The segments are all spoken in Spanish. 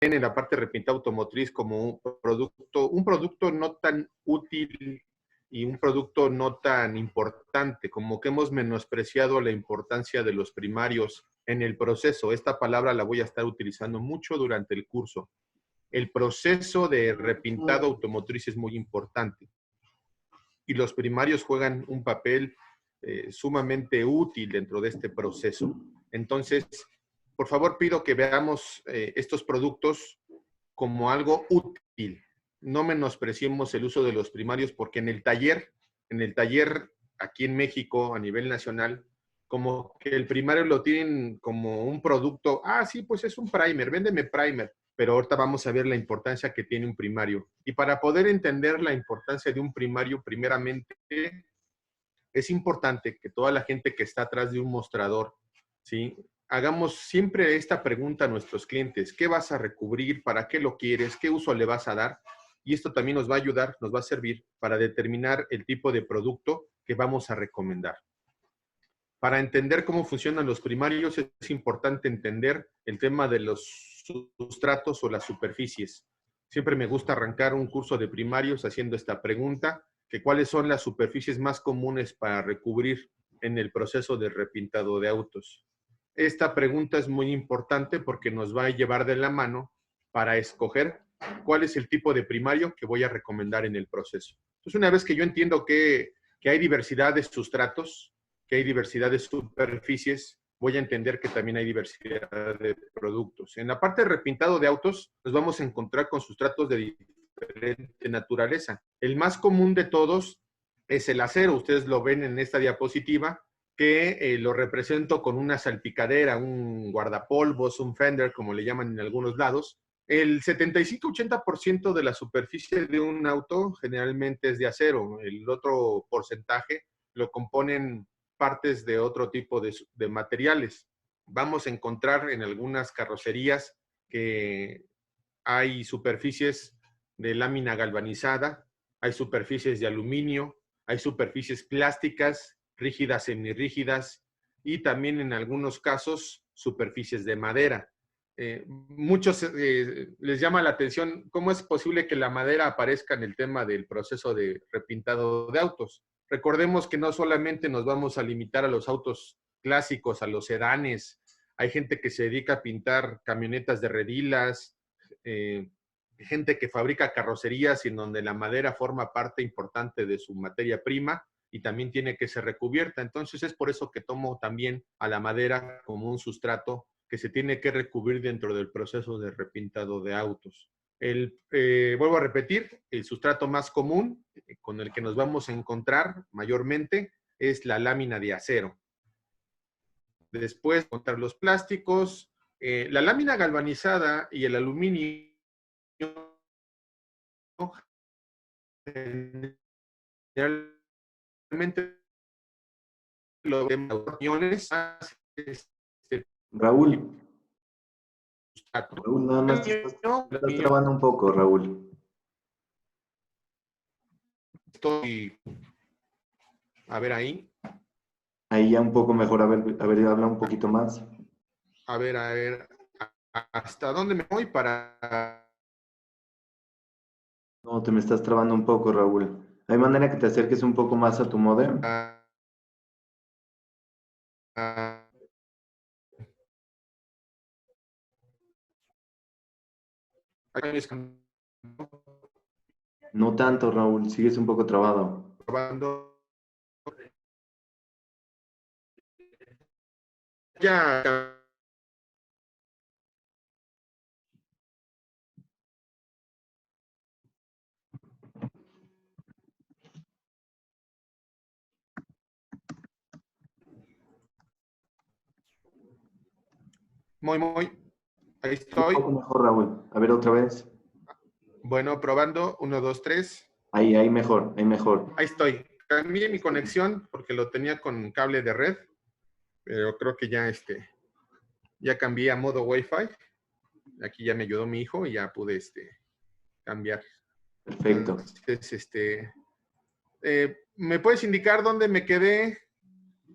en la parte de repintada automotriz como un producto no tan útil y un producto no tan importante, como que hemos menospreciado la importancia de los primarios en el proceso. Esta palabra la voy a estar utilizando mucho durante el curso. El proceso de repintado automotriz es muy importante y los primarios juegan un papel sumamente útil dentro de este proceso. Entonces, por favor, pido que veamos estos productos como algo útil. No menospreciemos el uso de los primarios porque en el taller aquí en México, a nivel nacional, como que el primario lo tienen como un producto, sí, pues es un primer, véndeme primer, pero ahorita vamos a ver la importancia que tiene un primario. Y para poder entender la importancia de un primario, primeramente, es importante que toda la gente que está atrás de un mostrador, ¿sí? Hagamos siempre esta pregunta a nuestros clientes: ¿qué vas a recubrir? ¿Para qué lo quieres? ¿Qué uso le vas a dar? Y esto también nos va a ayudar, nos va a servir para determinar el tipo de producto que vamos a recomendar. Para entender cómo funcionan los primarios, es importante entender el tema de los sustratos o las superficies. Siempre me gusta arrancar un curso de primarios haciendo esta pregunta, que cuáles son las superficies más comunes para recubrir en el proceso de repintado de autos. Esta pregunta es muy importante porque nos va a llevar de la mano para escoger cuál es el tipo de primario que voy a recomendar en el proceso. Entonces, una vez que yo entiendo que hay diversidad de sustratos, que hay diversidad de superficies, voy a entender que también hay diversidad de productos. En la parte de repintado de autos, nos vamos a encontrar con sustratos de diferente naturaleza. El más común de todos es el acero. Ustedes lo ven en esta diapositiva, que lo represento con una salpicadera, un guardapolvos, un fender, como le llaman en algunos lados. El 75-80% de la superficie de un auto generalmente es de acero. El otro porcentaje lo componen partes de otro tipo de materiales. Vamos a encontrar en algunas carrocerías que hay superficies de lámina galvanizada, hay superficies de aluminio, hay superficies plásticas, rígidas, semirrígidas, y también en algunos casos superficies de madera. Muchos les llama la atención cómo es posible que la madera aparezca en el tema del proceso de repintado de autos. Recordemos que no solamente nos vamos a limitar a los autos clásicos, a los sedanes. Hay gente que se dedica a pintar camionetas de redilas, gente que fabrica carrocerías y en donde la madera forma parte importante de su materia prima y también tiene que ser recubierta. Entonces es por eso que tomo también a la madera como un sustrato que se tiene que recubrir dentro del proceso de repintado de autos. Vuelvo a repetir, el sustrato más común con el que nos vamos a encontrar mayormente es la lámina de acero. Después, encontrar los plásticos, la lámina galvanizada y el aluminio generalmente lo vemos Raúl, Raúl, nada más te estás trabando un poco, Raúl. Estoy, a ver ahí. Ahí ya un poco mejor, a ver, habla un poquito más. A ver, ¿hasta dónde me voy para...? No, te me estás trabando un poco, Raúl. ¿Hay manera que te acerques un poco más a tu módem? No tanto, Raúl, sigues un poco trabado. Probando. Ya. Muy. Ahí Un estoy. poco mejor, Raúl. A ver, otra vez. Bueno, probando. 1, 2, 3. Ahí mejor, ahí mejor. Ahí estoy. Cambié mi conexión porque lo tenía con cable de red, pero creo que ya cambié a modo Wi-Fi. Aquí ya me ayudó mi hijo y ya pude cambiar. Perfecto. Entonces, ¿me puedes indicar dónde me quedé?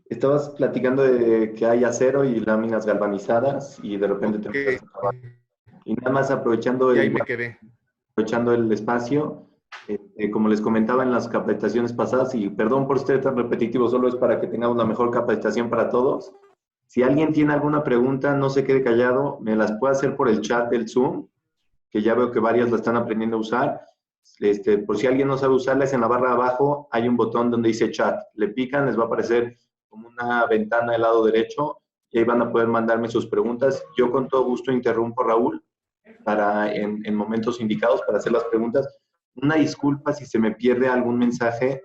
Estabas platicando de que hay acero y láminas galvanizadas y de repente te empezaste a trabar. Y nada más aprovechando Y ahí me quedé. el espacio, como les comentaba en las capacitaciones pasadas, y perdón por ser tan repetitivo, solo es para que tengamos una mejor capacitación para todos. Si alguien tiene alguna pregunta, no se quede callado, me las puede hacer por el chat del Zoom, que ya veo que varios la están aprendiendo a usar. Por si alguien no sabe usarla, es en la barra de abajo, hay un botón donde dice chat. Le pican, les va a aparecer como una ventana del lado derecho y ahí van a poder mandarme sus preguntas. Yo con todo gusto interrumpo, Raúl, para en momentos indicados para hacer las preguntas. Una disculpa si se me pierde algún mensaje.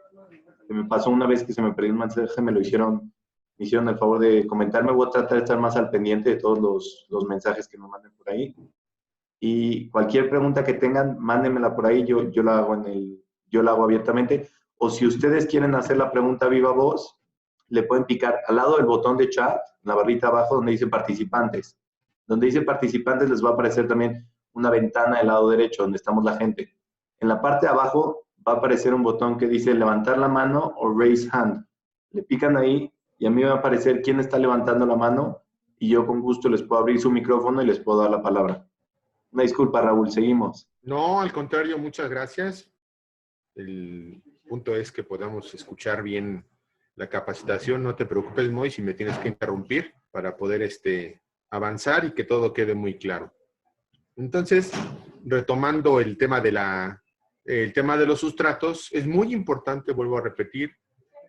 Se me pasó una vez que se me perdió un mensaje, me hicieron el favor de comentarme. Voy a tratar de estar más al pendiente de todos los mensajes que me manden por ahí. Y cualquier pregunta que tengan, mándenmela por ahí, yo la hago yo la hago abiertamente. O si ustedes quieren hacer la pregunta viva voz, le pueden picar al lado del botón de chat, en la barrita abajo donde dice participantes. Donde dice participantes les va a aparecer también una ventana del lado derecho donde estamos la gente. En la parte de abajo va a aparecer un botón que dice levantar la mano o raise hand. Le pican ahí y a mí me va a aparecer quién está levantando la mano y yo con gusto les puedo abrir su micrófono y les puedo dar la palabra. Una disculpa, Raúl, seguimos. No, al contrario, muchas gracias. El punto es que podamos escuchar bien la capacitación. No te preocupes, Moy, si me tienes que interrumpir para poder avanzar y que todo quede muy claro. Entonces, retomando el tema de los sustratos, es muy importante, vuelvo a repetir,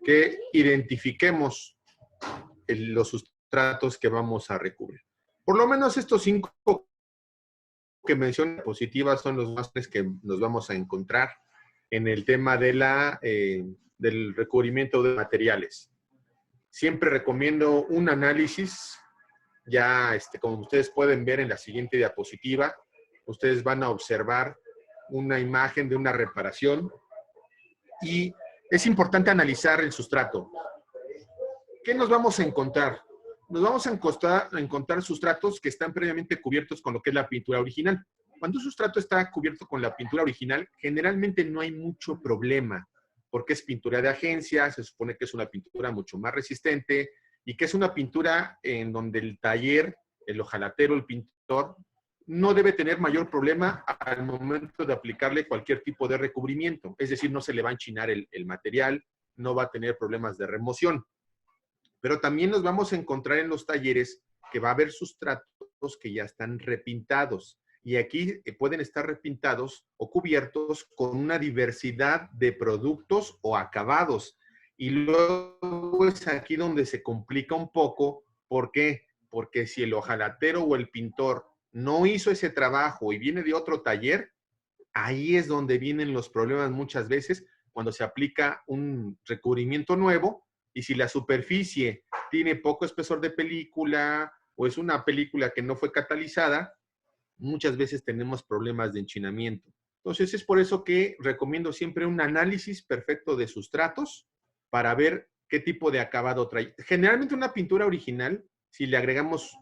que identifiquemos los sustratos que vamos a recubrir. Por lo menos estos 5 que mencioné positivas son los más que nos vamos a encontrar en el tema del recubrimiento de materiales. Siempre recomiendo un análisis, ya como ustedes pueden ver en la siguiente diapositiva, ustedes van a observar una imagen de una reparación y es importante analizar el sustrato. ¿Qué nos vamos a encontrar? Nos vamos a encontrar sustratos que están previamente cubiertos con lo que es la pintura original. Cuando un sustrato está cubierto con la pintura original, generalmente no hay mucho problema, porque es pintura de agencia, se supone que es una pintura mucho más resistente y que es una pintura en donde el taller, el hojalatero, el pintor, no debe tener mayor problema al momento de aplicarle cualquier tipo de recubrimiento. Es decir, no se le va a enchinar el material, no va a tener problemas de remoción. Pero también nos vamos a encontrar en los talleres que va a haber sustratos que ya están repintados. Y aquí pueden estar repintados o cubiertos con una diversidad de productos o acabados. Y luego es aquí donde se complica un poco. ¿Por qué? Porque si el hojalatero o el pintor no hizo ese trabajo y viene de otro taller, ahí es donde vienen los problemas muchas veces cuando se aplica un recubrimiento nuevo y si la superficie tiene poco espesor de película o es una película que no fue catalizada, muchas veces tenemos problemas de enchinamiento. Entonces es por eso que recomiendo siempre un análisis perfecto de sustratos para ver qué tipo de acabado trae. Generalmente una pintura original, si le agregamos,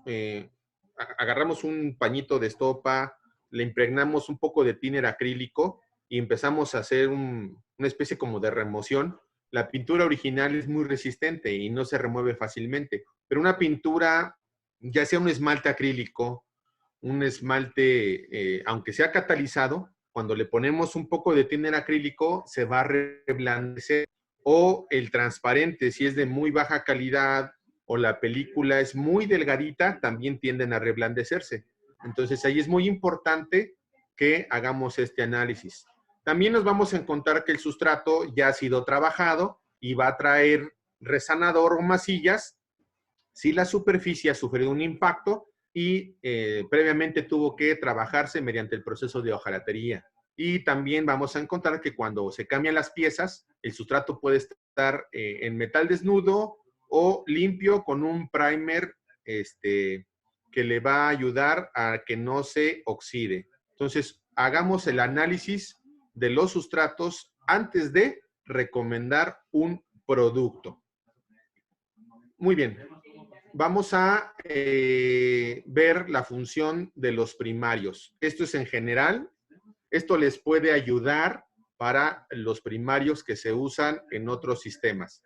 agarramos un pañito de estopa, le impregnamos un poco de thinner acrílico y empezamos a hacer una especie como de remoción, la pintura original es muy resistente y no se remueve fácilmente. Pero una pintura, ya sea un esmalte acrílico, un esmalte, aunque sea catalizado, cuando le ponemos un poco de thinner acrílico, se va a reblandecer. O el transparente, si es de muy baja calidad o la película es muy delgadita, también tienden a reblandecerse. Entonces ahí es muy importante que hagamos este análisis. También nos vamos a encontrar que el sustrato ya ha sido trabajado y va a traer resanador o masillas si la superficie ha sufrido un impacto y previamente tuvo que trabajarse mediante el proceso de hojalatería. Y también vamos a encontrar que cuando se cambian las piezas, el sustrato puede estar en metal desnudo o limpio con un primer que le va a ayudar a que no se oxide. Entonces, hagamos el análisis de los sustratos antes de recomendar un producto. Muy bien. Vamos a ver la función de los primarios. Esto es en general. Esto les puede ayudar para los primarios que se usan en otros sistemas.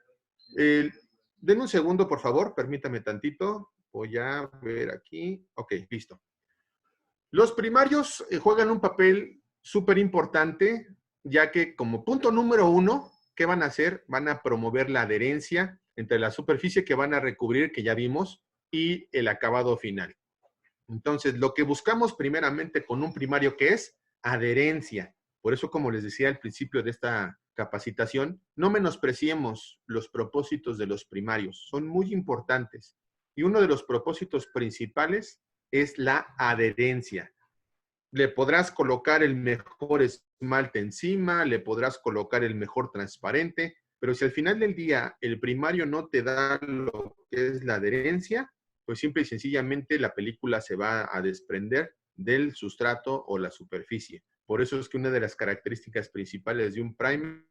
Denme un segundo, por favor. Permítame tantito. Voy a ver aquí. Ok, listo. Los primarios juegan un papel súper importante, ya que como punto número 1, ¿qué van a hacer? Van a promover la adherencia entre la superficie que van a recubrir, que ya vimos, y el acabado final. Entonces, lo que buscamos primeramente con un primario, ¿qué es? Adherencia. Por eso, como les decía al principio de esta capacitación, no menospreciemos los propósitos de los primarios. Son muy importantes. Y uno de los propósitos principales es la adherencia. Le podrás colocar el mejor esmalte encima, le podrás colocar el mejor transparente, pero si al final del día el primario no te da lo que es la adherencia, pues simple y sencillamente la película se va a desprender del sustrato o la superficie. Por eso es que una de las características principales de un primer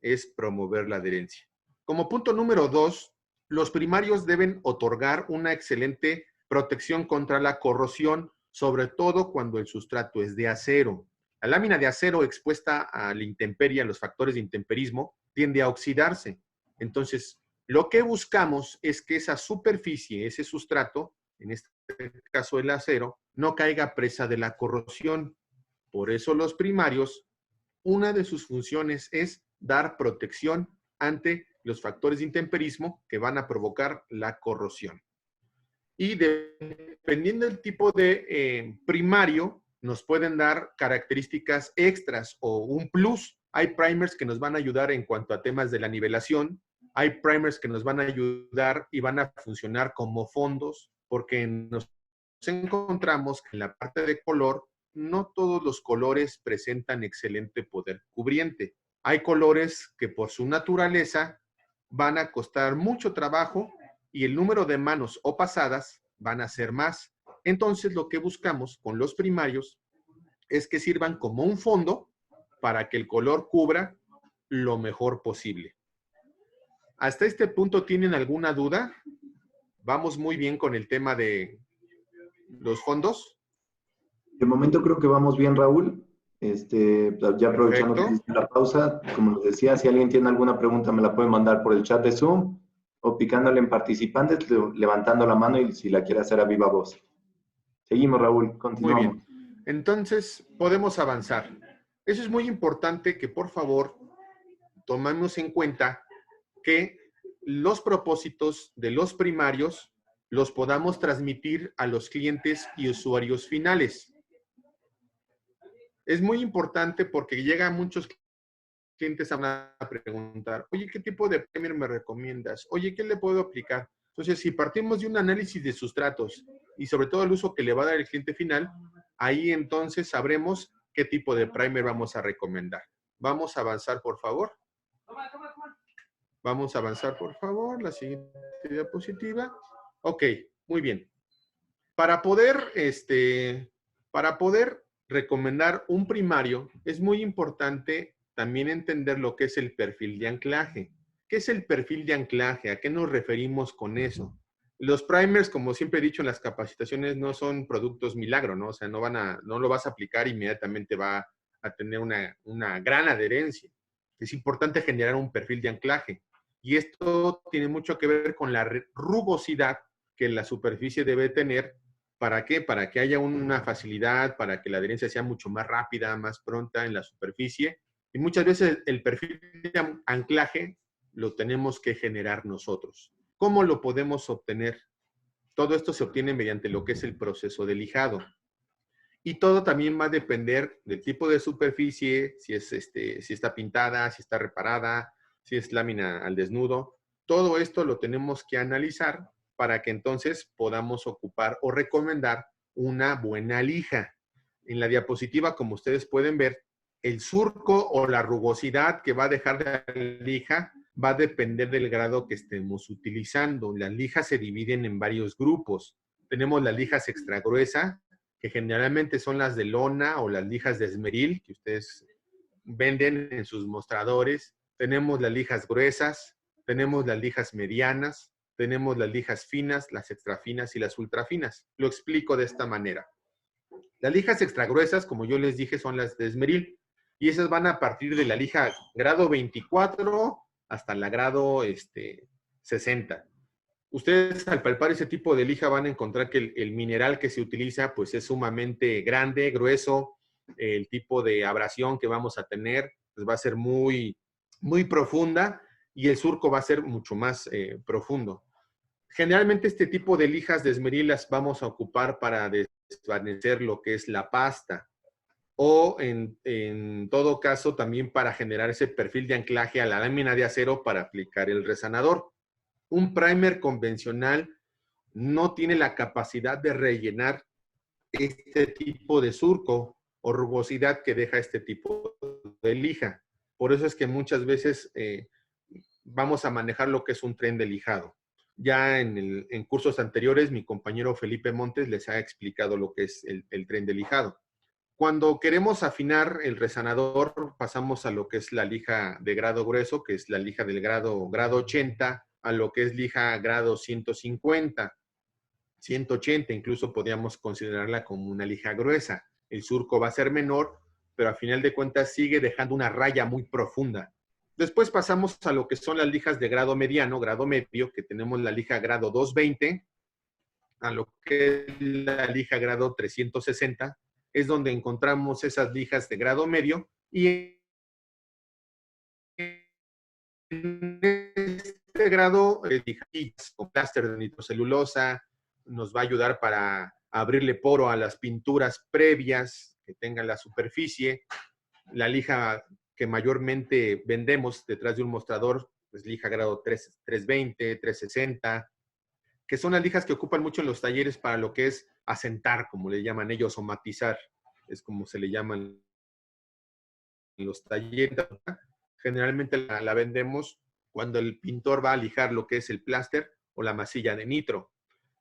es promover la adherencia. Como punto número 2, los primarios deben otorgar una excelente protección contra la corrosión, sobre todo cuando el sustrato es de acero. La lámina de acero expuesta a la intemperie, a los factores de intemperismo, tiende a oxidarse. Entonces, lo que buscamos es que esa superficie, ese sustrato, en este caso el acero, no caiga presa de la corrosión. Por eso los primarios, una de sus funciones es dar protección ante los factores de intemperismo que van a provocar la corrosión. Y dependiendo del tipo de primario, nos pueden dar características extras o un plus. Hay primers que nos van a ayudar en cuanto a temas de la nivelación. Hay primers que nos van a ayudar y van a funcionar como fondos, porque nos encontramos que en la parte de color, no todos los colores presentan excelente poder cubriente. Hay colores que por su naturaleza van a costar mucho trabajo y el número de manos o pasadas van a ser más. Entonces, lo que buscamos con los primarios es que sirvan como un fondo para que el color cubra lo mejor posible. ¿Hasta este punto tienen alguna duda? ¿Vamos muy bien con el tema de los fondos? De momento creo que vamos bien, Raúl. Ya aprovechando que Perfecto. hice la pausa, como les decía, si alguien tiene alguna pregunta me la puede mandar por el chat de Zoom o picándole en participantes, levantando la mano y si la quiere hacer a viva voz. Seguimos, Raúl, Muy continuamos. bien. Entonces, podemos avanzar. Eso es muy importante que, por favor, tomemos en cuenta que los propósitos de los primarios los podamos transmitir a los clientes y usuarios finales. Es muy importante porque llegan muchos clientes a preguntar, oye, ¿qué tipo de primer me recomiendas? Oye, ¿qué le puedo aplicar? Entonces, si partimos de un análisis de sustratos y sobre todo el uso que le va a dar el cliente final, ahí entonces sabremos qué tipo de primer vamos a recomendar. Vamos a avanzar, por favor. Vamos a avanzar, por favor. La siguiente diapositiva. Ok, muy bien. Para poder recomendar un primario, es muy importante también entender lo que es el perfil de anclaje. ¿Qué es el perfil de anclaje? ¿A qué nos referimos con eso? Los primers, como siempre he dicho en las capacitaciones, no son productos milagro, ¿no? O sea, no lo vas a aplicar inmediatamente va a tener una gran adherencia. Es importante generar un perfil de anclaje. Y esto tiene mucho que ver con la rugosidad que la superficie debe tener. ¿Para qué? Para que haya una facilidad, para que la adherencia sea mucho más rápida, más pronta en la superficie. Y muchas veces el perfil de anclaje lo tenemos que generar nosotros. ¿Cómo lo podemos obtener? Todo esto se obtiene mediante lo que es el proceso de lijado. Y todo también va a depender del tipo de superficie, si está pintada, si está reparada, si es lámina al desnudo. Todo esto lo tenemos que analizar para que entonces podamos ocupar o recomendar una buena lija. En la diapositiva, como ustedes pueden ver, el surco o la rugosidad que va a dejar la lija va a depender del grado que estemos utilizando. Las lijas se dividen en varios grupos. Tenemos las lijas extra gruesa, que generalmente son las de lona o las lijas de esmeril que ustedes venden en sus mostradores. Tenemos las lijas gruesas, tenemos las lijas medianas, tenemos las lijas finas, las extrafinas y las ultrafinas. Lo explico de esta manera. Las lijas extra gruesas, como yo les dije, son las de esmeril y esas van a partir de la lija grado 24 hasta la grado 60. Ustedes al palpar ese tipo de lija van a encontrar que el mineral que se utiliza pues es sumamente grande, grueso, el tipo de abrasión que vamos a tener pues, va a ser muy profunda y el surco va a ser mucho más profundo. Generalmente este tipo de lijas de esmeril las vamos a ocupar para desvanecer lo que es la pasta o en todo caso también para generar ese perfil de anclaje a la lámina de acero para aplicar el resanador. Un primer convencional no tiene la capacidad de rellenar este tipo de surco o rugosidad que deja este tipo de lija. Por eso es que muchas veces vamos a manejar lo que es un tren de lijado. Ya en cursos anteriores, mi compañero Felipe Montes les ha explicado lo que es el tren de lijado. Cuando queremos afinar el resanador, pasamos a lo que es la lija de grado grueso, que es la lija del grado 80, a lo que es lija grado 150, 180, incluso podríamos considerarla como una lija gruesa. El surco va a ser menor, pero a final de cuentas sigue dejando una raya muy profunda. Después pasamos a lo que son las lijas de grado mediano, grado medio, que tenemos la lija grado 220, a lo que es la lija grado 360, es donde encontramos esas lijas de grado medio y en este grado, con pláster de nitrocelulosa, nos va a ayudar para abrirle poro a las pinturas previas que tengan la superficie. La lija que mayormente vendemos detrás de un mostrador, pues lija grado 3, 320, 360, que son las lijas que ocupan mucho en los talleres para lo que es asentar, como le llaman ellos, o matizar, es como se le llaman en los talleres. Generalmente la vendemos cuando el pintor va a lijar lo que es el pláster o la masilla de nitro.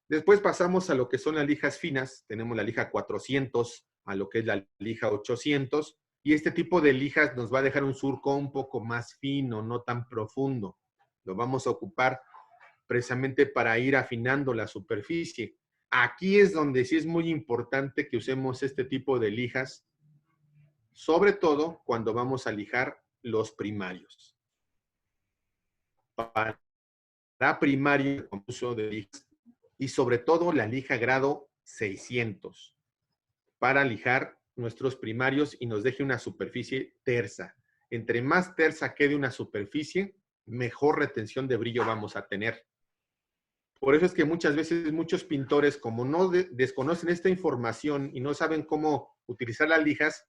Después pasamos a lo que son las lijas finas. Tenemos la lija 400, a lo que es la lija 800. Y este tipo de lijas nos va a dejar un surco un poco más fino, no tan profundo. Lo vamos a ocupar precisamente para ir afinando la superficie. Aquí es donde sí es muy importante que usemos este tipo de lijas, sobre todo cuando vamos a lijar los primarios. Para primario con uso de lijas y sobre todo la lija grado 600 para lijar nuestros primarios y nos deje una superficie tersa. Entre más tersa quede una superficie, mejor retención de brillo vamos a tener. Por eso es que muchas veces muchos pintores, como no desconocen esta información y no saben cómo utilizar las lijas,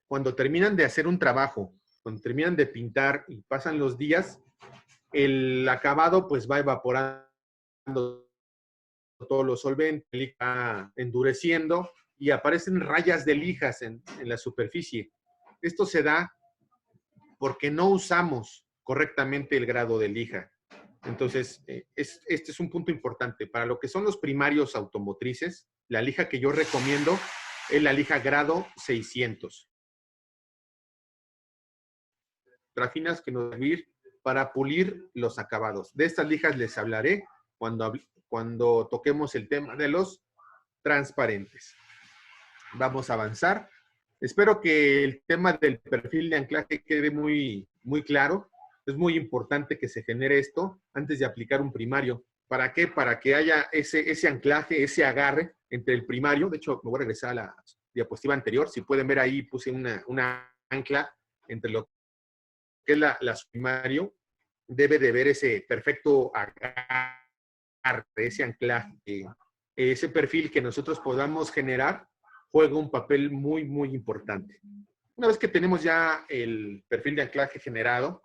cuando terminan de hacer un trabajo, cuando terminan de pintar y pasan los días, el acabado pues va evaporando todos los solventes, va endureciendo y aparecen rayas de lijas en la superficie. Esto se da porque no usamos correctamente el grado de lija. Entonces, este es un punto importante. Para lo que son los primarios automotrices, la lija que yo recomiendo es la lija grado 600. Trafinas que nos va a servir para pulir los acabados. De estas lijas les hablaré cuando toquemos el tema de los transparentes. Vamos a avanzar. Espero que el tema del perfil de anclaje quede muy claro. Es muy importante que se genere esto antes de aplicar un primario. ¿Para qué? Para que haya ese anclaje, ese agarre entre el primario. De hecho, me voy a regresar a la diapositiva anterior. Si pueden ver ahí, puse una ancla entre lo que es la primario. Debe de ver ese perfecto agarre, ese anclaje, ese perfil que nosotros podamos generar juega un papel muy importante. Una vez que tenemos ya el perfil de anclaje generado,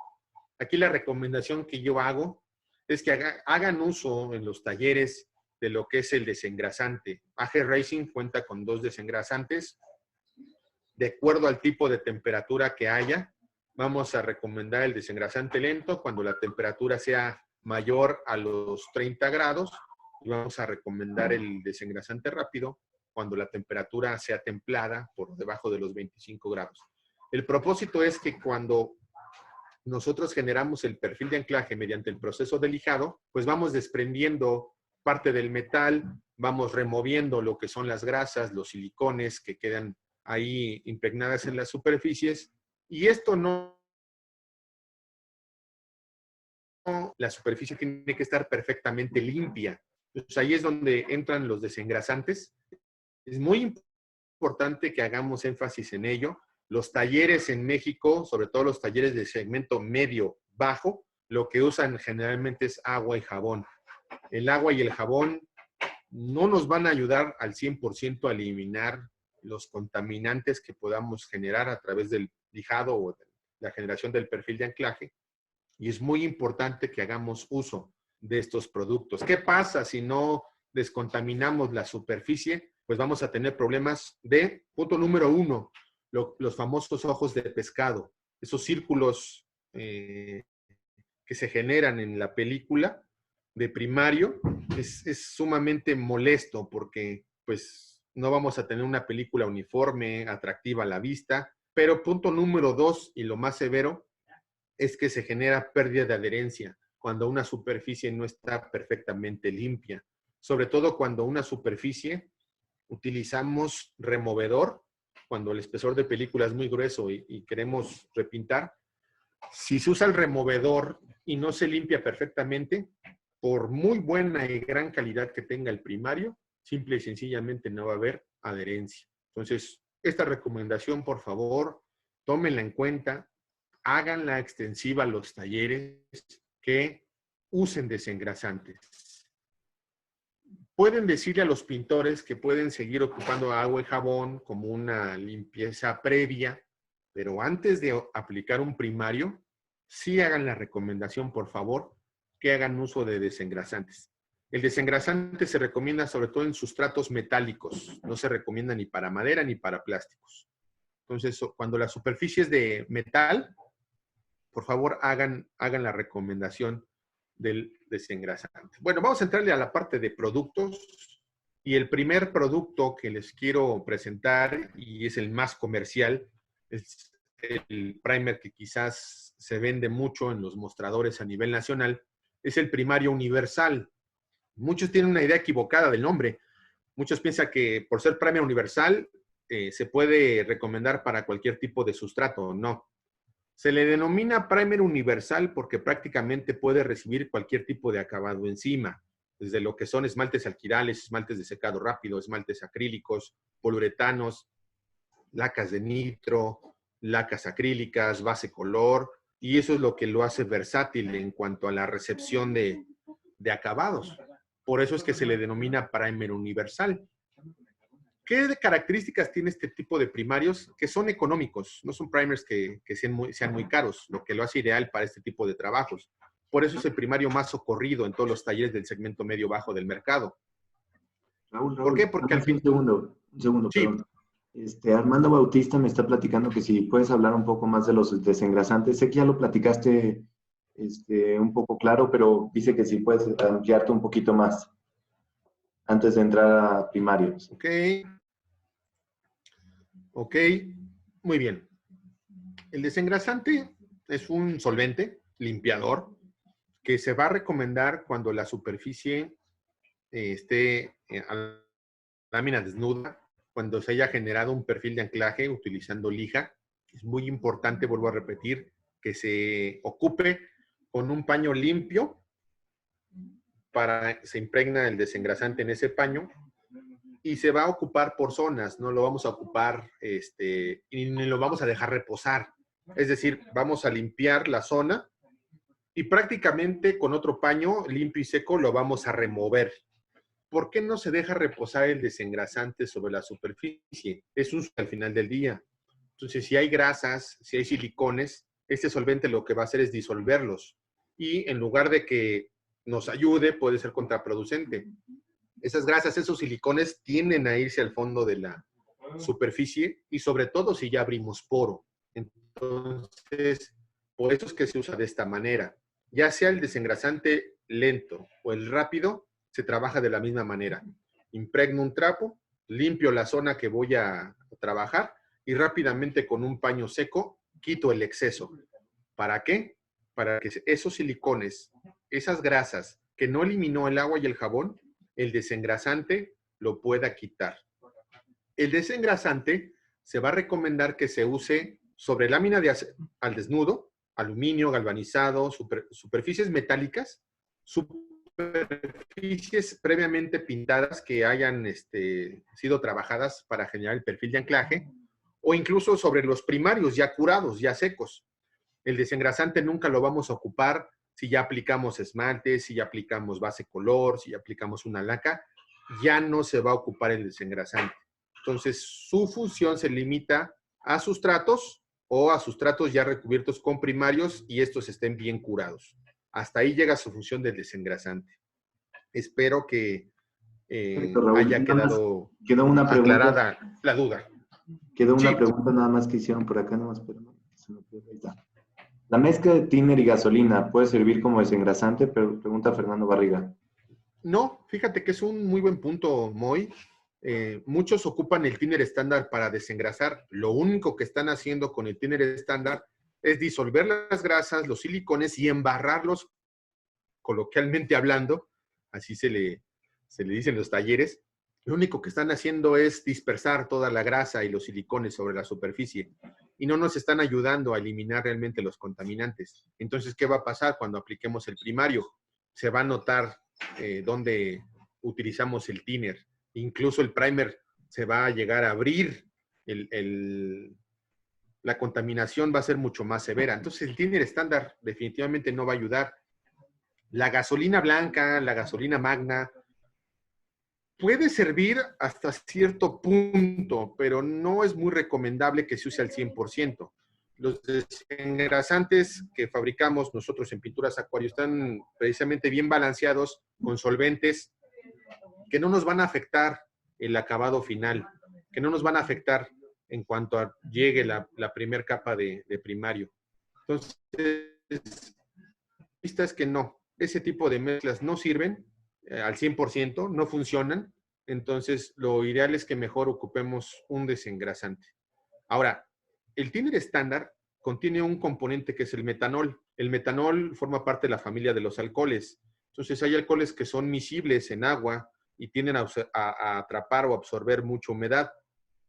aquí la recomendación que yo hago es que hagan uso en los talleres de lo que es el desengrasante. AG Racing cuenta con 2 desengrasantes. De acuerdo al tipo de temperatura que haya, vamos a recomendar el desengrasante lento cuando la temperatura sea mayor a los 30 grados y vamos a recomendar el desengrasante rápido cuando la temperatura sea templada por debajo de los 25 grados. El propósito es que cuando nosotros generamos el perfil de anclaje mediante el proceso de lijado, pues vamos desprendiendo parte del metal, vamos removiendo lo que son las grasas, los silicones que quedan ahí impregnadas en las superficies, y esto no la superficie tiene que estar perfectamente limpia. Entonces ahí es donde entran los desengrasantes. Es muy importante que hagamos énfasis en ello. Los talleres en México, sobre todo los talleres de segmento medio-bajo, lo que usan generalmente es agua y jabón. El agua y el jabón no nos van a ayudar al 100% a eliminar los contaminantes que podamos generar a través del lijado o de la generación del perfil de anclaje. Y es muy importante que hagamos uso de estos productos. ¿Qué pasa si no descontaminamos la superficie? Pues vamos a tener problemas de, punto número 1, los famosos ojos de pescado, esos círculos que se generan en la película de primario. Es sumamente molesto porque pues no vamos a tener una película uniforme, atractiva a la vista. Pero punto número 2, y lo más severo, es que se genera pérdida de adherencia cuando una superficie no está perfectamente limpia. Sobre todo cuando una superficie utilizamos removedor, cuando el espesor de película es muy grueso y queremos repintar. Si se usa el removedor y no se limpia perfectamente, por muy buena y gran calidad que tenga el primario, simple y sencillamente no va a haber adherencia. Entonces, esta recomendación, por favor, tómenla en cuenta, háganla extensiva a los talleres que usen desengrasantes. Pueden decirle a los pintores que pueden seguir ocupando agua y jabón como una limpieza previa, pero antes de aplicar un primario, sí hagan la recomendación, por favor, que hagan uso de desengrasantes. El desengrasante se recomienda sobre todo en sustratos metálicos, no se recomienda ni para madera ni para plásticos. Entonces, cuando la superficie es de metal, por favor hagan la recomendación del desengrasante. Bueno, vamos a entrarle a la parte de productos. Y el primer producto que les quiero presentar, y es el más comercial, es el primer que quizás se vende mucho en los mostradores a nivel nacional, es el primario universal. Muchos tienen una idea equivocada del nombre. Muchos piensan que por ser primer universal se puede recomendar para cualquier tipo de sustrato. No. Se le denomina primer universal porque prácticamente puede recibir cualquier tipo de acabado encima, desde lo que son esmaltes alquirales, esmaltes de secado rápido, esmaltes acrílicos, poliuretanos, lacas de nitro, lacas acrílicas, base color, y eso es lo que lo hace versátil en cuanto a la recepción de acabados. Por eso es que se le denomina primer universal. ¿Qué características tiene este tipo de primarios? Que son económicos, no son primers que sean muy caros, lo que lo hace ideal para este tipo de trabajos. Por eso es el primario más socorrido en todos los talleres del segmento medio-bajo del mercado. Raúl, ¿Por qué? Porque al fin... un segundo, sí. perdón. Armando Bautista me está platicando que si puedes hablar un poco más de los desengrasantes. Sé que ya lo platicaste un poco claro, pero dice que si puedes ampliarte un poquito más antes de entrar a primarios. Ok, muy bien. El desengrasante es un solvente, limpiador, que se va a recomendar cuando la superficie esté a lámina desnuda, cuando se haya generado un perfil de anclaje utilizando lija. Es muy importante, vuelvo a repetir, que se ocupe con un paño limpio para que se impregna el desengrasante en ese paño y se va a ocupar por zonas, no lo vamos a ocupar y ni lo vamos a dejar reposar. Es decir, vamos a limpiar la zona y prácticamente con otro paño limpio y seco lo vamos a remover. ¿Por qué no se deja reposar el desengrasante sobre la superficie? Es uso al final del día. Entonces, si hay grasas, si hay silicones, este solvente lo que va a hacer es disolverlos. Y en lugar de que nos ayude, puede ser contraproducente. Esas grasas, esos silicones tienden a irse al fondo de la superficie y sobre todo si ya abrimos poro. Entonces, por eso es que se usa de esta manera. Ya sea el desengrasante lento o el rápido, se trabaja de la misma manera. Impregno un trapo, limpio la zona que voy a trabajar y rápidamente con un paño seco quito el exceso. ¿Para qué? Para que esos silicones, esas grasas que no eliminó el agua y el jabón, el desengrasante lo pueda quitar. El desengrasante se va a recomendar que se use sobre lámina al desnudo aluminio galvanizado, superficies metálicas, superficies previamente pintadas que hayan sido trabajadas para generar el perfil de anclaje, o incluso sobre los primarios ya curados, ya secos. El desengrasante nunca lo vamos a ocupar si ya aplicamos esmalte, si ya aplicamos base color, si ya aplicamos una laca, ya no se va a ocupar el desengrasante. Entonces, su función se limita a sustratos o a sustratos ya recubiertos con primarios y estos estén bien curados. Hasta ahí llega su función del desengrasante. Espero que haya quedado quedó una aclarada pregunta, la duda. Quedó una Sí. pregunta nada más que hicieron por acá, nomás, pero no, se me quedó, ahí está. La mezcla de thinner y gasolina puede servir como desengrasante, pero pregunta Fernando Barriga. No, fíjate que es un muy buen punto, Moy. Muchos ocupan el thinner estándar para desengrasar. Lo único que están haciendo con el thinner estándar es disolver las grasas, los silicones y embarrarlos, coloquialmente hablando, así se le dicen los talleres. Lo único que están haciendo es dispersar toda la grasa y los silicones sobre la superficie y no nos están ayudando a eliminar realmente los contaminantes. Entonces, ¿qué va a pasar cuando apliquemos el primario? Se va a notar dónde utilizamos el thinner. Incluso el primer se va a llegar a abrir, la contaminación va a ser mucho más severa. Entonces el thinner estándar definitivamente no va a ayudar. La gasolina blanca, la gasolina magna, puede servir hasta cierto punto, pero no es muy recomendable que se use al 100%. Los desengrasantes que fabricamos nosotros en Pinturas Aquario están precisamente bien balanceados con solventes que no nos van a afectar el acabado final, que no nos van a afectar en cuanto llegue la primer capa de primario. Entonces, la vista es que no, ese tipo de mezclas no sirven al 100%, no funcionan. Entonces, lo ideal es que mejor ocupemos un desengrasante. Ahora, el thinner estándar contiene un componente que es el metanol. El metanol forma parte de la familia de los alcoholes. Entonces, hay alcoholes que son miscibles en agua y tienden a atrapar o absorber mucha humedad.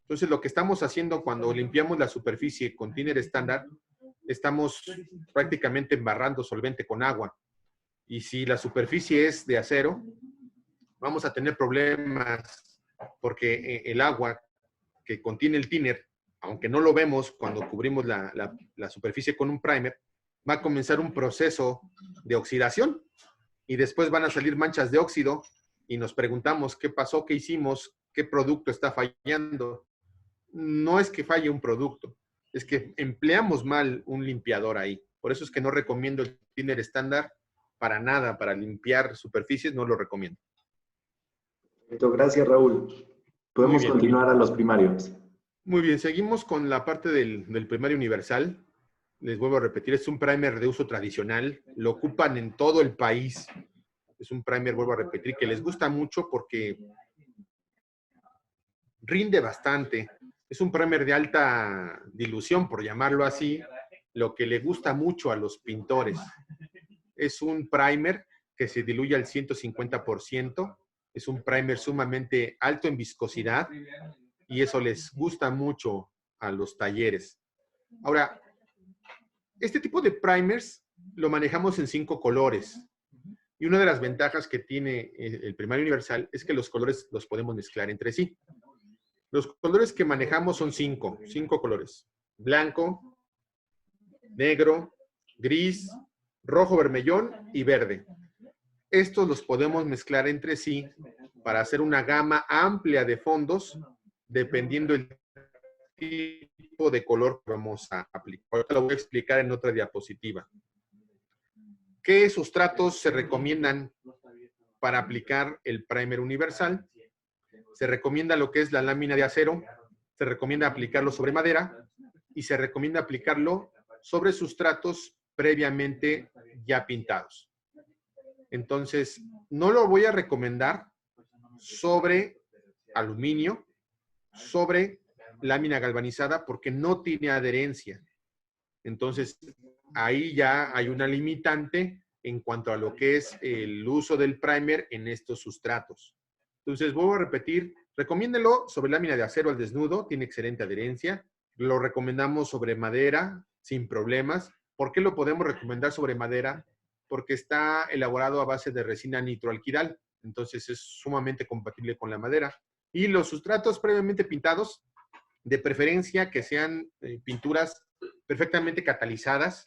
Entonces, lo que estamos haciendo cuando limpiamos la superficie con thinner estándar, estamos prácticamente embarrando solvente con agua. Y si la superficie es de acero, vamos a tener problemas porque el agua que contiene el thinner, aunque no lo vemos cuando cubrimos la superficie con un primer, va a comenzar un proceso de oxidación y después van a salir manchas de óxido y nos preguntamos qué pasó, qué hicimos, qué producto está fallando. No es que falle un producto, es que empleamos mal un limpiador ahí. Por eso es que no recomiendo el thinner estándar para nada, para limpiar superficies, no lo recomiendo. Perfecto, gracias Raúl. Podemos continuar a los primarios. Muy bien, seguimos con la parte del primario universal. Les vuelvo a repetir, es un primer de uso tradicional, lo ocupan en todo el país. Es un primer, vuelvo a repetir, que les gusta mucho porque rinde bastante. Es un primer de alta dilución, por llamarlo así, lo que le gusta mucho a los pintores. Es un primer que se diluye al 150%, es un primer sumamente alto en viscosidad y eso les gusta mucho a los talleres. Ahora, este tipo de primers lo manejamos en 5 colores. Y una de las ventajas que tiene el primario universal es que los colores los podemos mezclar entre sí. Los colores que manejamos son 5 colores. Blanco, negro, gris, rojo vermellón y verde. Estos los podemos mezclar entre sí para hacer una gama amplia de fondos dependiendo del tipo de color que vamos a aplicar. Ahorita lo voy a explicar en otra diapositiva. ¿Qué sustratos se recomiendan para aplicar el primer universal? Se recomienda lo que es la lámina de acero, se recomienda aplicarlo sobre madera y se recomienda aplicarlo sobre sustratos previamente ya pintados. Entonces, no lo voy a recomendar sobre aluminio, sobre lámina galvanizada, porque no tiene adherencia. Entonces, ahí ya hay una limitante en cuanto a lo que es el uso del primer en estos sustratos. Entonces, vuelvo a repetir, recomiéndelo sobre lámina de acero al desnudo, tiene excelente adherencia. Lo recomendamos sobre madera, sin problemas. ¿Por qué lo podemos recomendar sobre madera? Porque está elaborado a base de resina nitroalquidal, entonces es sumamente compatible con la madera. Y los sustratos previamente pintados, de preferencia que sean pinturas perfectamente catalizadas,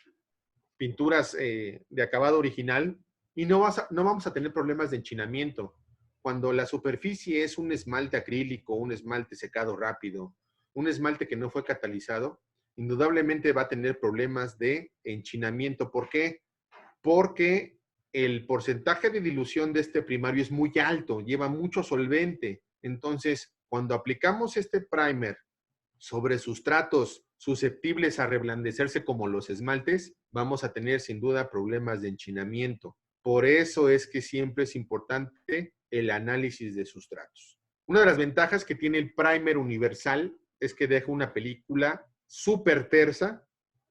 pinturas de acabado original, y no vamos a tener problemas de enchinamiento. Cuando la superficie es un esmalte acrílico, un esmalte secado rápido, un esmalte que no fue catalizado, indudablemente va a tener problemas de enchinamiento. ¿Por qué? Porque el porcentaje de dilución de este primario es muy alto, lleva mucho solvente. Entonces, cuando aplicamos este primer sobre sustratos susceptibles a reblandecerse como los esmaltes, vamos a tener sin duda problemas de enchinamiento. Por eso es que siempre es importante el análisis de sustratos. Una de las ventajas que tiene el primer universal es que deja una película súper tersa.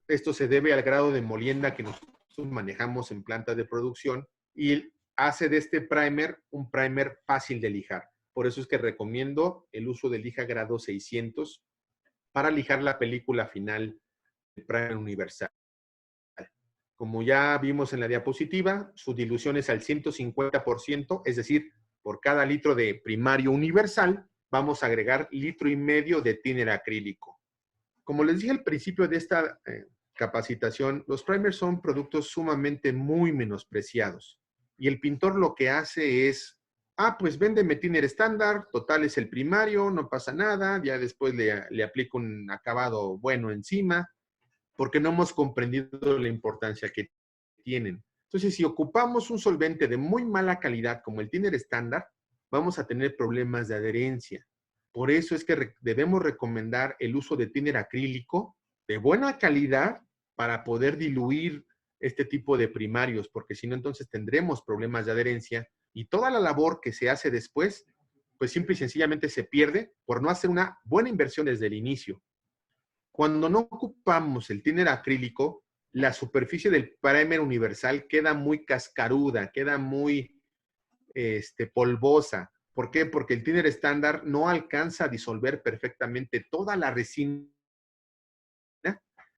Esto se debe al grado de molienda que nosotros manejamos en plantas de producción y hace de este primer un primer fácil de lijar. Por eso es que recomiendo el uso de lija grado 600 para lijar la película final del primer universal. Como ya vimos en la diapositiva, su dilución es al 150%, es decir, por cada litro de primario universal, vamos a agregar 1,5 litros de thinner acrílico. Como les dije al principio de esta capacitación, los primers son productos sumamente muy menospreciados. Y el pintor lo que hace es, pues véndeme thinner estándar, total es el primario, no pasa nada, ya después le aplico un acabado bueno encima, porque no hemos comprendido la importancia que tienen. Entonces, si ocupamos un solvente de muy mala calidad como el thinner estándar, vamos a tener problemas de adherencia. Por eso es que debemos recomendar el uso de thinner acrílico de buena calidad para poder diluir este tipo de primarios, porque si no, entonces tendremos problemas de adherencia y toda la labor que se hace después, pues simple y sencillamente se pierde por no hacer una buena inversión desde el inicio. Cuando no ocupamos el thinner acrílico, la superficie del primer universal queda muy cascaruda, queda muy polvosa. ¿Por qué? Porque el thinner estándar no alcanza a disolver perfectamente toda la resina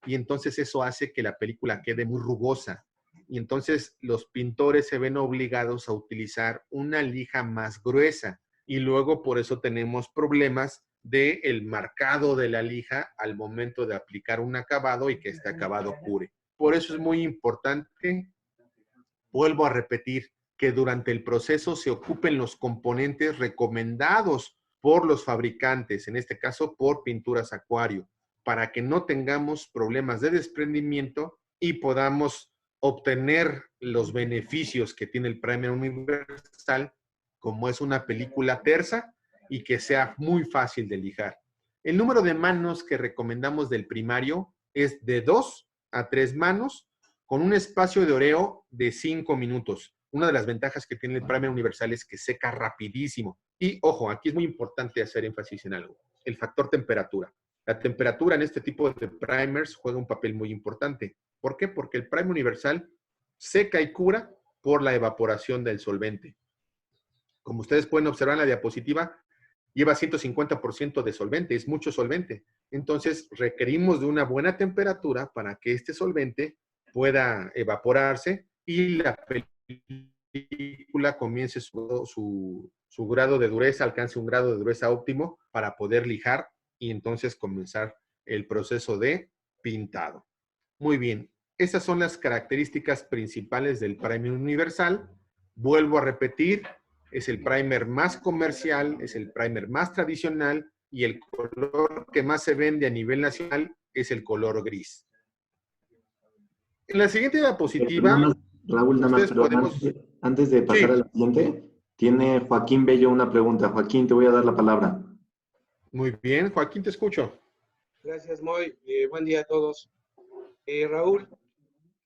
y entonces eso hace que la película quede muy rugosa. Y entonces los pintores se ven obligados a utilizar una lija más gruesa y luego por eso tenemos problemas del marcado de la lija al momento de aplicar un acabado y que este acabado cure. Por eso es muy importante, vuelvo a repetir, que durante el proceso se ocupen los componentes recomendados por los fabricantes, en este caso por Pinturas Acuario, para que no tengamos problemas de desprendimiento y podamos obtener los beneficios que tiene el primer universal, como es una película tersa y que sea muy fácil de lijar. El número de manos que recomendamos del primario es de 2 a 3 manos con un espacio de oreo de 5 minutos. Una de las ventajas que tiene el primer universal es que seca rapidísimo. Y ojo, aquí es muy importante hacer énfasis en algo, el factor temperatura. La temperatura en este tipo de primers juega un papel muy importante. ¿Por qué? Porque el primer universal seca y cura por la evaporación del solvente. Como ustedes pueden observar en la diapositiva, lleva 150% de solvente, es mucho solvente. Entonces, requerimos de una buena temperatura para que este solvente pueda evaporarse y la película comience su grado de dureza, alcance un grado de dureza óptimo para poder lijar y entonces comenzar el proceso de pintado. Muy bien, estas son las características principales del primer universal. Vuelvo a repetir, es el primer más comercial, es el primer más tradicional y el color que más se vende a nivel nacional es el color gris. En la siguiente diapositiva, Raúl, nada más, ustedes pero podemos... antes de pasar a Sí, la siguiente, tiene Joaquín Bello una pregunta. Joaquín, te voy a dar la palabra. muy bien, Joaquín, te escucho. Gracias, Moy. Buen día a todos. Raúl,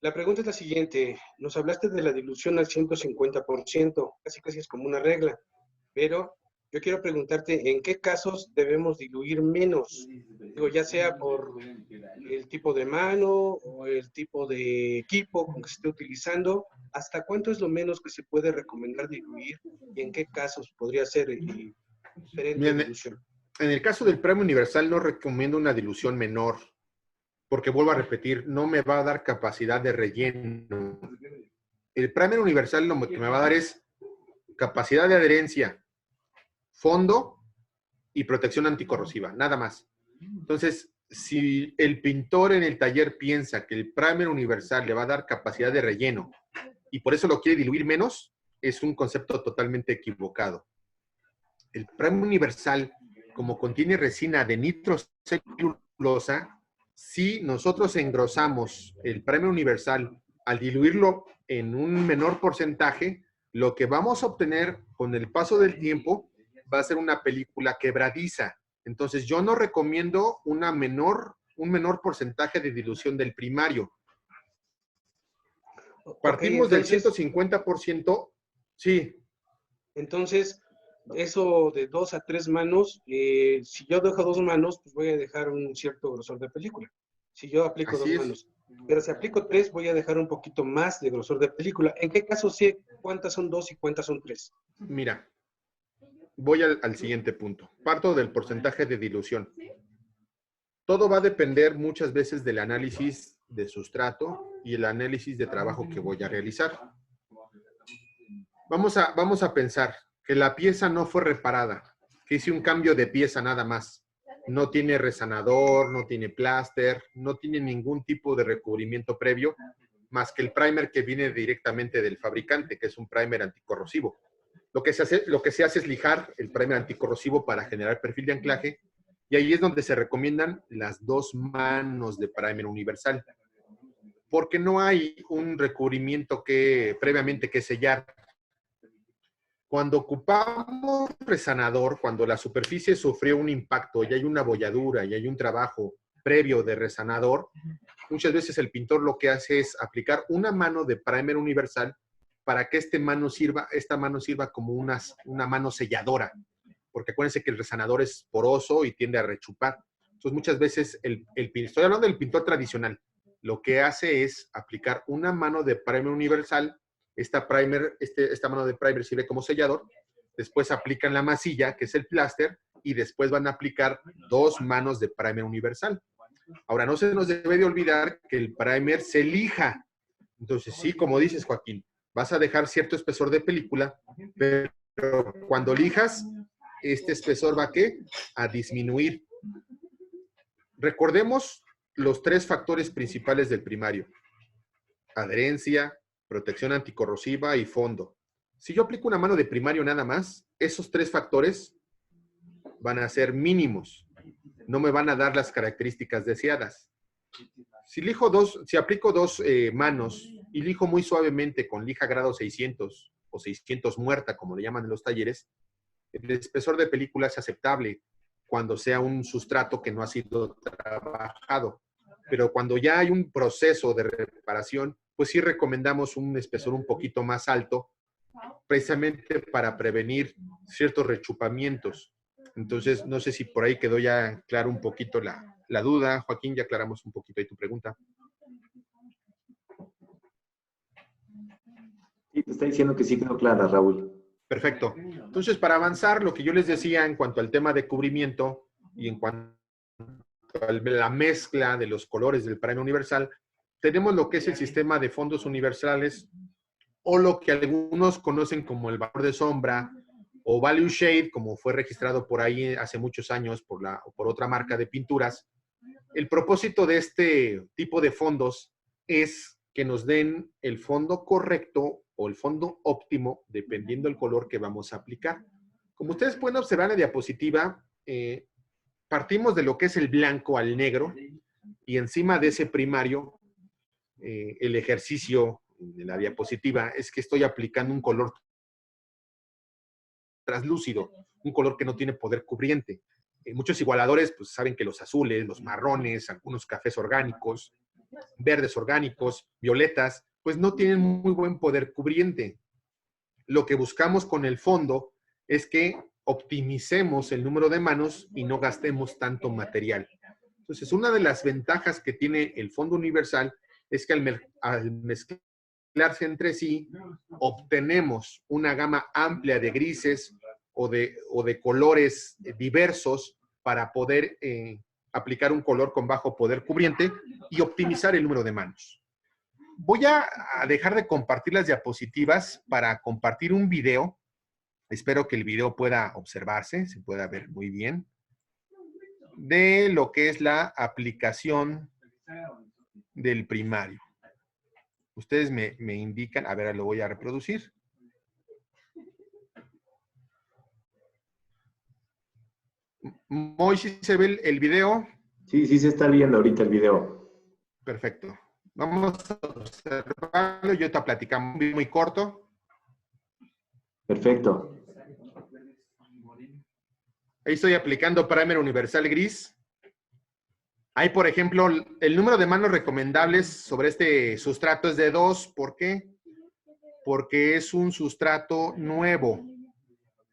la pregunta es la siguiente. Nos hablaste de la dilución al 150%, casi es como una regla, pero yo quiero preguntarte en qué casos debemos diluir menos. Digo, ya sea por el tipo de mano o el tipo de equipo con que se esté utilizando, ¿hasta cuánto es lo menos que se puede recomendar diluir y en qué casos podría ser diferente Bien, dilución? en el caso del premio universal no recomiendo una dilución menor. porque vuelvo a repetir, no me va a dar capacidad de relleno. El primer universal lo que me va a dar es capacidad de adherencia, fondo y protección anticorrosiva, nada más. Entonces, si el pintor en el taller piensa que el primer universal le va a dar capacidad de relleno y por eso lo quiere diluir menos, es un concepto totalmente equivocado. El primer universal, como contiene resina de nitrocelulosa, si nosotros engrosamos el primer universal al diluirlo en un menor porcentaje, lo que vamos a obtener con el paso del tiempo va a ser una película quebradiza. Entonces, yo no recomiendo un menor porcentaje de dilución del primario. Partimos del 150%, sí. Entonces, eso de 2 a 3 manos, si yo dejo 2 manos, pues voy a dejar un cierto grosor de película. Si yo aplico 2 manos. Pero si aplico 3, voy a dejar un poquito más de grosor de película. ¿En qué caso sé cuántas son 2 y cuántas son 3? Mira, voy al siguiente punto. Parto del porcentaje de dilución. Todo va a depender muchas veces del análisis de sustrato y el análisis de trabajo que voy a realizar. Vamos a pensar que la pieza no fue reparada, que hice un cambio de pieza nada más. No tiene resanador, no tiene pláster, no tiene ningún tipo de recubrimiento previo, más que el primer que viene directamente del fabricante, que es un primer anticorrosivo. Lo que se hace es lijar el primer anticorrosivo para generar perfil de anclaje, y ahí es donde se recomiendan las 2 manos de primer universal, porque no hay un recubrimiento previamente que sellar. Cuando ocupamos resanador, cuando la superficie sufrió un impacto y hay una bolladura y hay un trabajo previo de resanador, muchas veces el pintor lo que hace es aplicar una mano de primer universal para que esta mano sirva como una mano selladora, porque acuérdense que el resanador es poroso y tiende a rechupar. Entonces muchas veces, estoy hablando del pintor tradicional, lo que hace es aplicar una mano de primer universal. Esta mano de primer sirve como sellador, después aplican la masilla, que es el pláster, y después van a aplicar 2 manos de primer universal. Ahora, no se nos debe de olvidar que el primer se lija. Entonces, sí, como dices, Joaquín, vas a dejar cierto espesor de película, pero cuando lijas, este espesor va a disminuir. Recordemos los 3 factores principales del primario: adherencia, protección anticorrosiva y fondo. Si yo aplico una mano de primario nada más, esos 3 factores van a ser mínimos. No me van a dar las características deseadas. Si aplico 2 manos y lijo muy suavemente con lija grado 600 o 600 muerta, como le llaman en los talleres, el espesor de película es aceptable cuando sea un sustrato que no ha sido trabajado. Pero cuando ya hay un proceso de reparación, pues sí recomendamos un espesor un poquito más alto, precisamente para prevenir ciertos rechupamientos. Entonces, no sé si por ahí quedó ya claro un poquito la duda. Joaquín, ya aclaramos un poquito ahí tu pregunta. Sí, te está diciendo que sí quedó clara, Raúl. Perfecto. Entonces, para avanzar, lo que yo les decía en cuanto al tema de cubrimiento y en cuanto a la mezcla de los colores del primer universal, tenemos lo que es el sistema de fondos universales, o lo que algunos conocen como el valor de sombra o value shade, como fue registrado por ahí hace muchos años por otra marca de pinturas. El propósito de este tipo de fondos es que nos den el fondo correcto o el fondo óptimo, dependiendo del color que vamos a aplicar. Como ustedes pueden observar en la diapositiva, partimos de lo que es el blanco al negro, y encima de ese primario, el ejercicio de la diapositiva es que estoy aplicando un color translúcido, un color que no tiene poder cubriente. Muchos igualadores pues saben que los azules, los marrones, algunos cafés orgánicos, verdes orgánicos, violetas, pues no tienen muy buen poder cubriente. Lo que buscamos con el fondo es que optimicemos el número de manos y no gastemos tanto material. Entonces, una de las ventajas que tiene el fondo universal es que al mezclarse entre sí, obtenemos una gama amplia de grises o de colores diversos para poder aplicar un color con bajo poder cubriente y optimizar el número de manos. Voy a dejar de compartir las diapositivas para compartir un video. Espero que el video pueda observarse, se pueda ver muy bien, de lo que es la aplicación del primario. Ustedes me indican, a ver, lo voy a reproducir. Moy, ¿sí se ve el video? Sí, sí se está viendo ahorita el video. Perfecto. Vamos a observarlo. Yo te platicamos muy corto. Perfecto. Ahí estoy aplicando primer universal gris. Ahí, por ejemplo, el número de manos recomendables sobre este sustrato es de 2. ¿Por qué? Porque es un sustrato nuevo.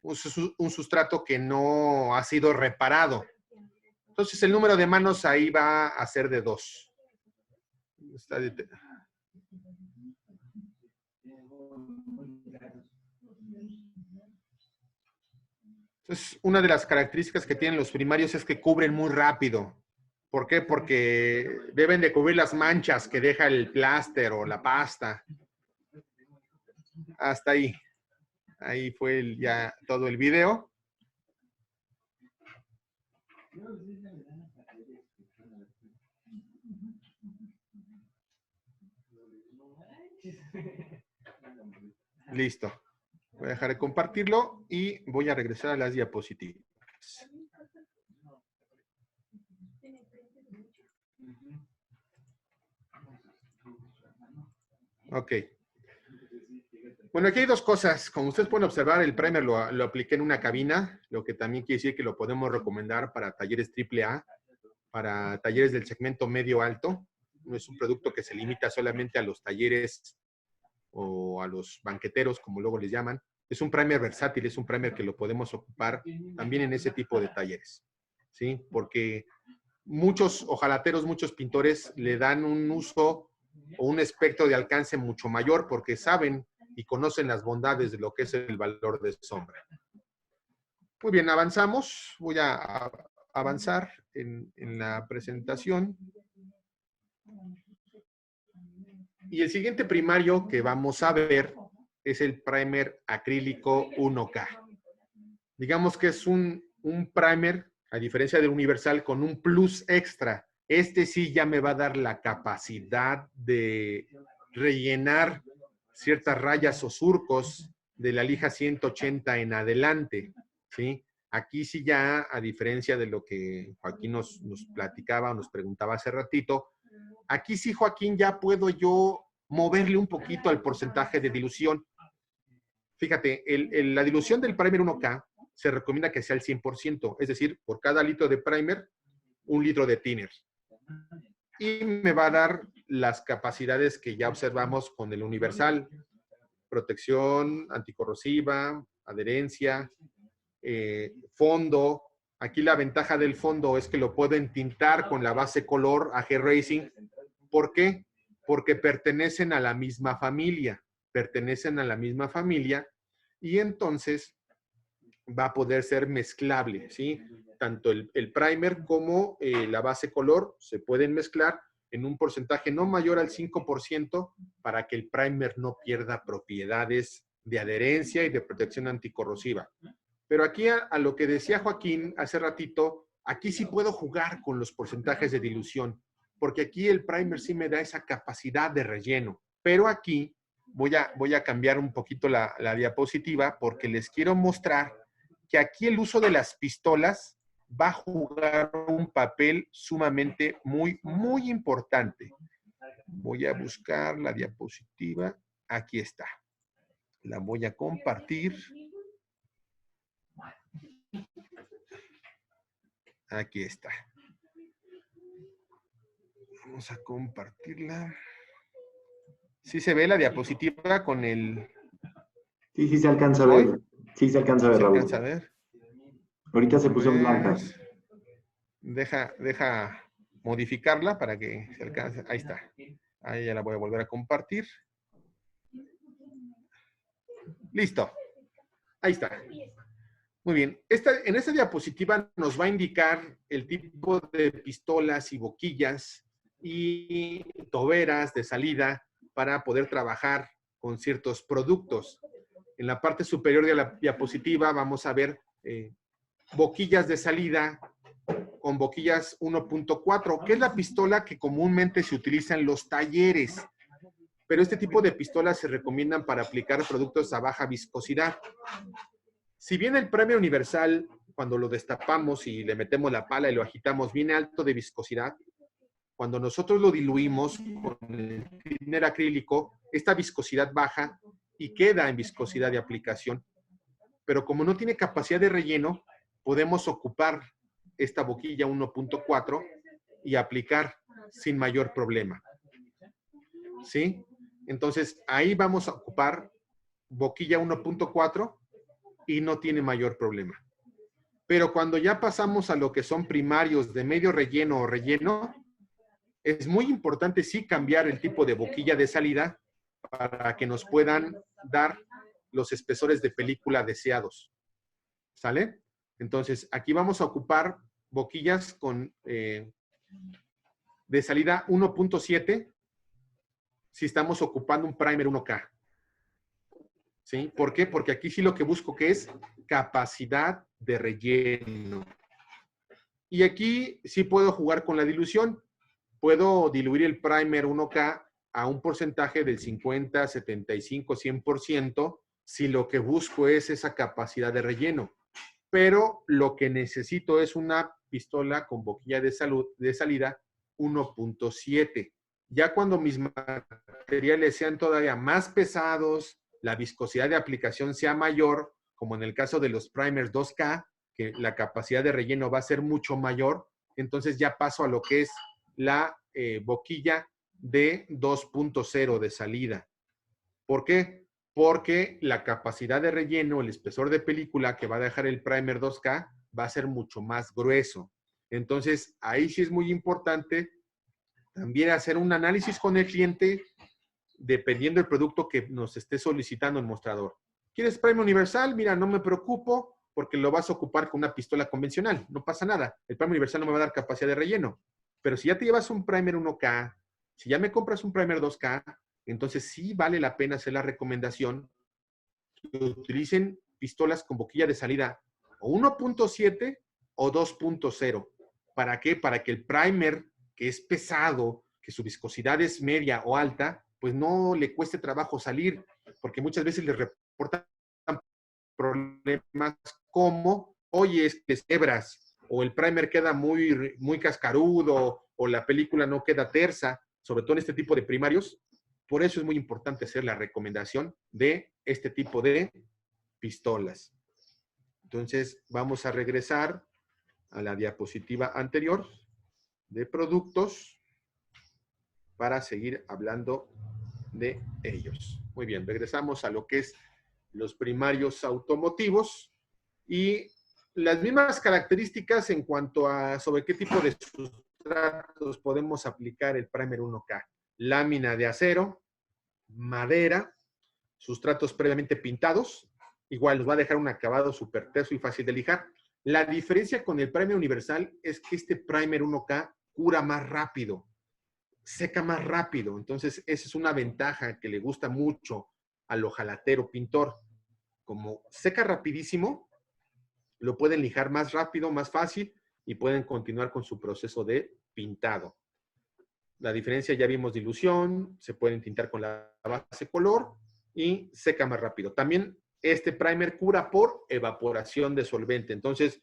Un sustrato que no ha sido reparado. Entonces, el número de manos ahí va a ser de 2. Entonces, una de las características que tienen los primarios es que cubren muy rápido. ¿Por qué? Porque deben de cubrir las manchas que deja el pláster o la pasta. Hasta ahí. Ahí fue ya todo el video. Listo. Voy a dejar de compartirlo y voy a regresar a las diapositivas. Ok. Bueno, aquí hay dos cosas. Como ustedes pueden observar, el primer lo apliqué en una cabina, lo que también quiere decir que lo podemos recomendar para talleres AAA, para talleres del segmento medio-alto. No es un producto que se limita solamente a los talleres o a los banqueteros, como luego les llaman. Es un primer versátil, es un primer que lo podemos ocupar también en ese tipo de talleres, ¿sí? Porque muchos hojalateros, muchos pintores le dan un uso o un espectro de alcance mucho mayor porque saben y conocen las bondades de lo que es el valor de sombra. Muy bien, avanzamos. Voy a avanzar en la presentación. Y el siguiente primario que vamos a ver es el primer acrílico 1K. Digamos que es un primer, a diferencia del universal, con un plus extra. Este sí ya me va a dar la capacidad de rellenar ciertas rayas o surcos de la lija 180 en adelante, ¿sí? Aquí sí ya, a diferencia de lo que Joaquín nos platicaba o nos preguntaba hace ratito, aquí sí, Joaquín, ya puedo yo moverle un poquito al porcentaje de dilución. Fíjate, la dilución del primer 1K se recomienda que sea el 100%, es decir, por cada litro de primer, 1 litro de thinner. Y me va a dar las capacidades que ya observamos con el universal: protección anticorrosiva, adherencia, fondo. Aquí la ventaja del fondo es que lo puedo entintar con la base color AG Racing. ¿Por qué? Porque pertenecen a la misma familia. Pertenecen a la misma familia y entonces va a poder ser mezclable, ¿sí? Tanto el primer como la base color se pueden mezclar en un porcentaje no mayor al 5% para que el primer no pierda propiedades de adherencia y de protección anticorrosiva. Pero aquí a lo que decía Joaquín hace ratito, aquí sí puedo jugar con los porcentajes de dilución, porque aquí el primer sí me da esa capacidad de relleno. Pero aquí voy a cambiar un poquito la diapositiva porque les quiero mostrar que aquí el uso de las pistolas va a jugar un papel sumamente muy importante. Voy a buscar la diapositiva. Aquí está. La voy a compartir. Aquí está. Vamos a compartirla. ¿Sí se ve la diapositiva con el...? Sí, sí se alcanza a ver. Sí se alcanza a ver, Raúl. ¿Se alcanza a ver? Ahorita se puso en blanca. Deja modificarla para que se alcance. Ahí está. Ahí ya la voy a volver a compartir. Listo. Ahí está. Muy bien. En esta diapositiva nos va a indicar el tipo de pistolas y boquillas y toberas de salida para poder trabajar con ciertos productos. En la parte superior de la diapositiva vamos a ver boquillas de salida con boquillas 1.4, que es la pistola que comúnmente se utiliza en los talleres. Pero este tipo de pistolas se recomiendan para aplicar productos a baja viscosidad. Si bien el primer universal, cuando lo destapamos y le metemos la pala y lo agitamos, viene alto de viscosidad, cuando nosotros lo diluimos con el thinner acrílico, esta viscosidad baja y queda en viscosidad de aplicación. Pero como no tiene capacidad de relleno, podemos ocupar esta boquilla 1.4 y aplicar sin mayor problema. ¿Sí? Entonces, ahí vamos a ocupar boquilla 1.4 y no tiene mayor problema. Pero cuando ya pasamos a lo que son primarios de medio relleno o relleno, es muy importante sí cambiar el tipo de boquilla de salida para que nos puedan dar los espesores de película deseados. ¿Sale? Entonces, aquí vamos a ocupar boquillas con de salida 1.7 si estamos ocupando un primer 1K. ¿Sí? ¿Por qué? Porque aquí sí lo que busco que es capacidad de relleno. Y aquí sí puedo jugar con la dilución. Puedo diluir el primer 1K a un porcentaje del 50, 75, 100% si lo que busco es esa capacidad de relleno. Pero lo que necesito es una pistola con boquilla de salida 1.7. Ya cuando mis materiales sean todavía más pesados, la viscosidad de aplicación sea mayor, como en el caso de los primers 2K, que la capacidad de relleno va a ser mucho mayor, entonces ya paso a lo que es la boquilla de 2.0 de salida. ¿Por qué? Porque la capacidad de relleno, el espesor de película que va a dejar el primer 2K va a ser mucho más grueso. Entonces, ahí sí es muy importante también hacer un análisis con el cliente dependiendo del producto que nos esté solicitando el mostrador. ¿Quieres primer universal? Mira, no me preocupo porque lo vas a ocupar con una pistola convencional. No pasa nada. El primer universal no me va a dar capacidad de relleno. Pero si ya te llevas un primer 1K, si ya me compras un primer 2K, entonces sí vale la pena hacer la recomendación que utilicen pistolas con boquilla de salida o 1.7 o 2.0. ¿Para qué? Para que el primer, que es pesado, que su viscosidad es media o alta, pues no le cueste trabajo salir, porque muchas veces les reportan problemas como, oye, es que hebras, o el primer queda muy, muy cascarudo, o la película no queda tersa, sobre todo en este tipo de primarios. Por eso es muy importante hacer la recomendación de este tipo de pistolas. Entonces, vamos a regresar a la diapositiva anterior de productos para seguir hablando de ellos. Muy bien, regresamos a lo que es los primarios automotivos y las mismas características en cuanto a sobre qué tipo de sustratos podemos aplicar el primer 1K. Lámina de acero, madera, sustratos previamente pintados, igual nos va a dejar un acabado súper teso y fácil de lijar. La diferencia con el primer universal es que este primer 1K cura más rápido, seca más rápido. Entonces, esa es una ventaja que le gusta mucho al hojalatero pintor. Como seca rapidísimo, lo pueden lijar más rápido, más fácil y pueden continuar con su proceso de pintado. La diferencia ya vimos dilución, se pueden tintar con la base color y seca más rápido. También este primer cura por evaporación de solvente. Entonces,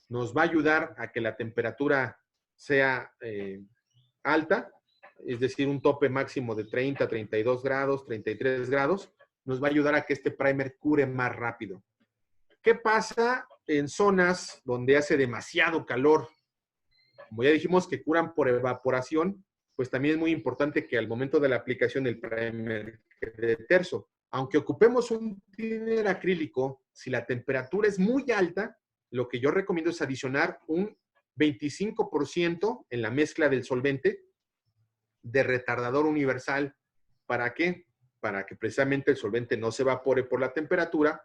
nos va a ayudar a que la temperatura sea alta, es decir, un tope máximo de 30, 32 grados, 33 grados, nos va a ayudar a que este primer cure más rápido. ¿Qué pasa en zonas donde hace demasiado calor? Como ya dijimos que curan por evaporación, pues también es muy importante que al momento de la aplicación del primer quede terso. Aunque ocupemos un thinner acrílico, si la temperatura es muy alta, lo que yo recomiendo es adicionar un 25% en la mezcla del solvente de retardador universal. ¿Para qué? Para que precisamente el solvente no se evapore por la temperatura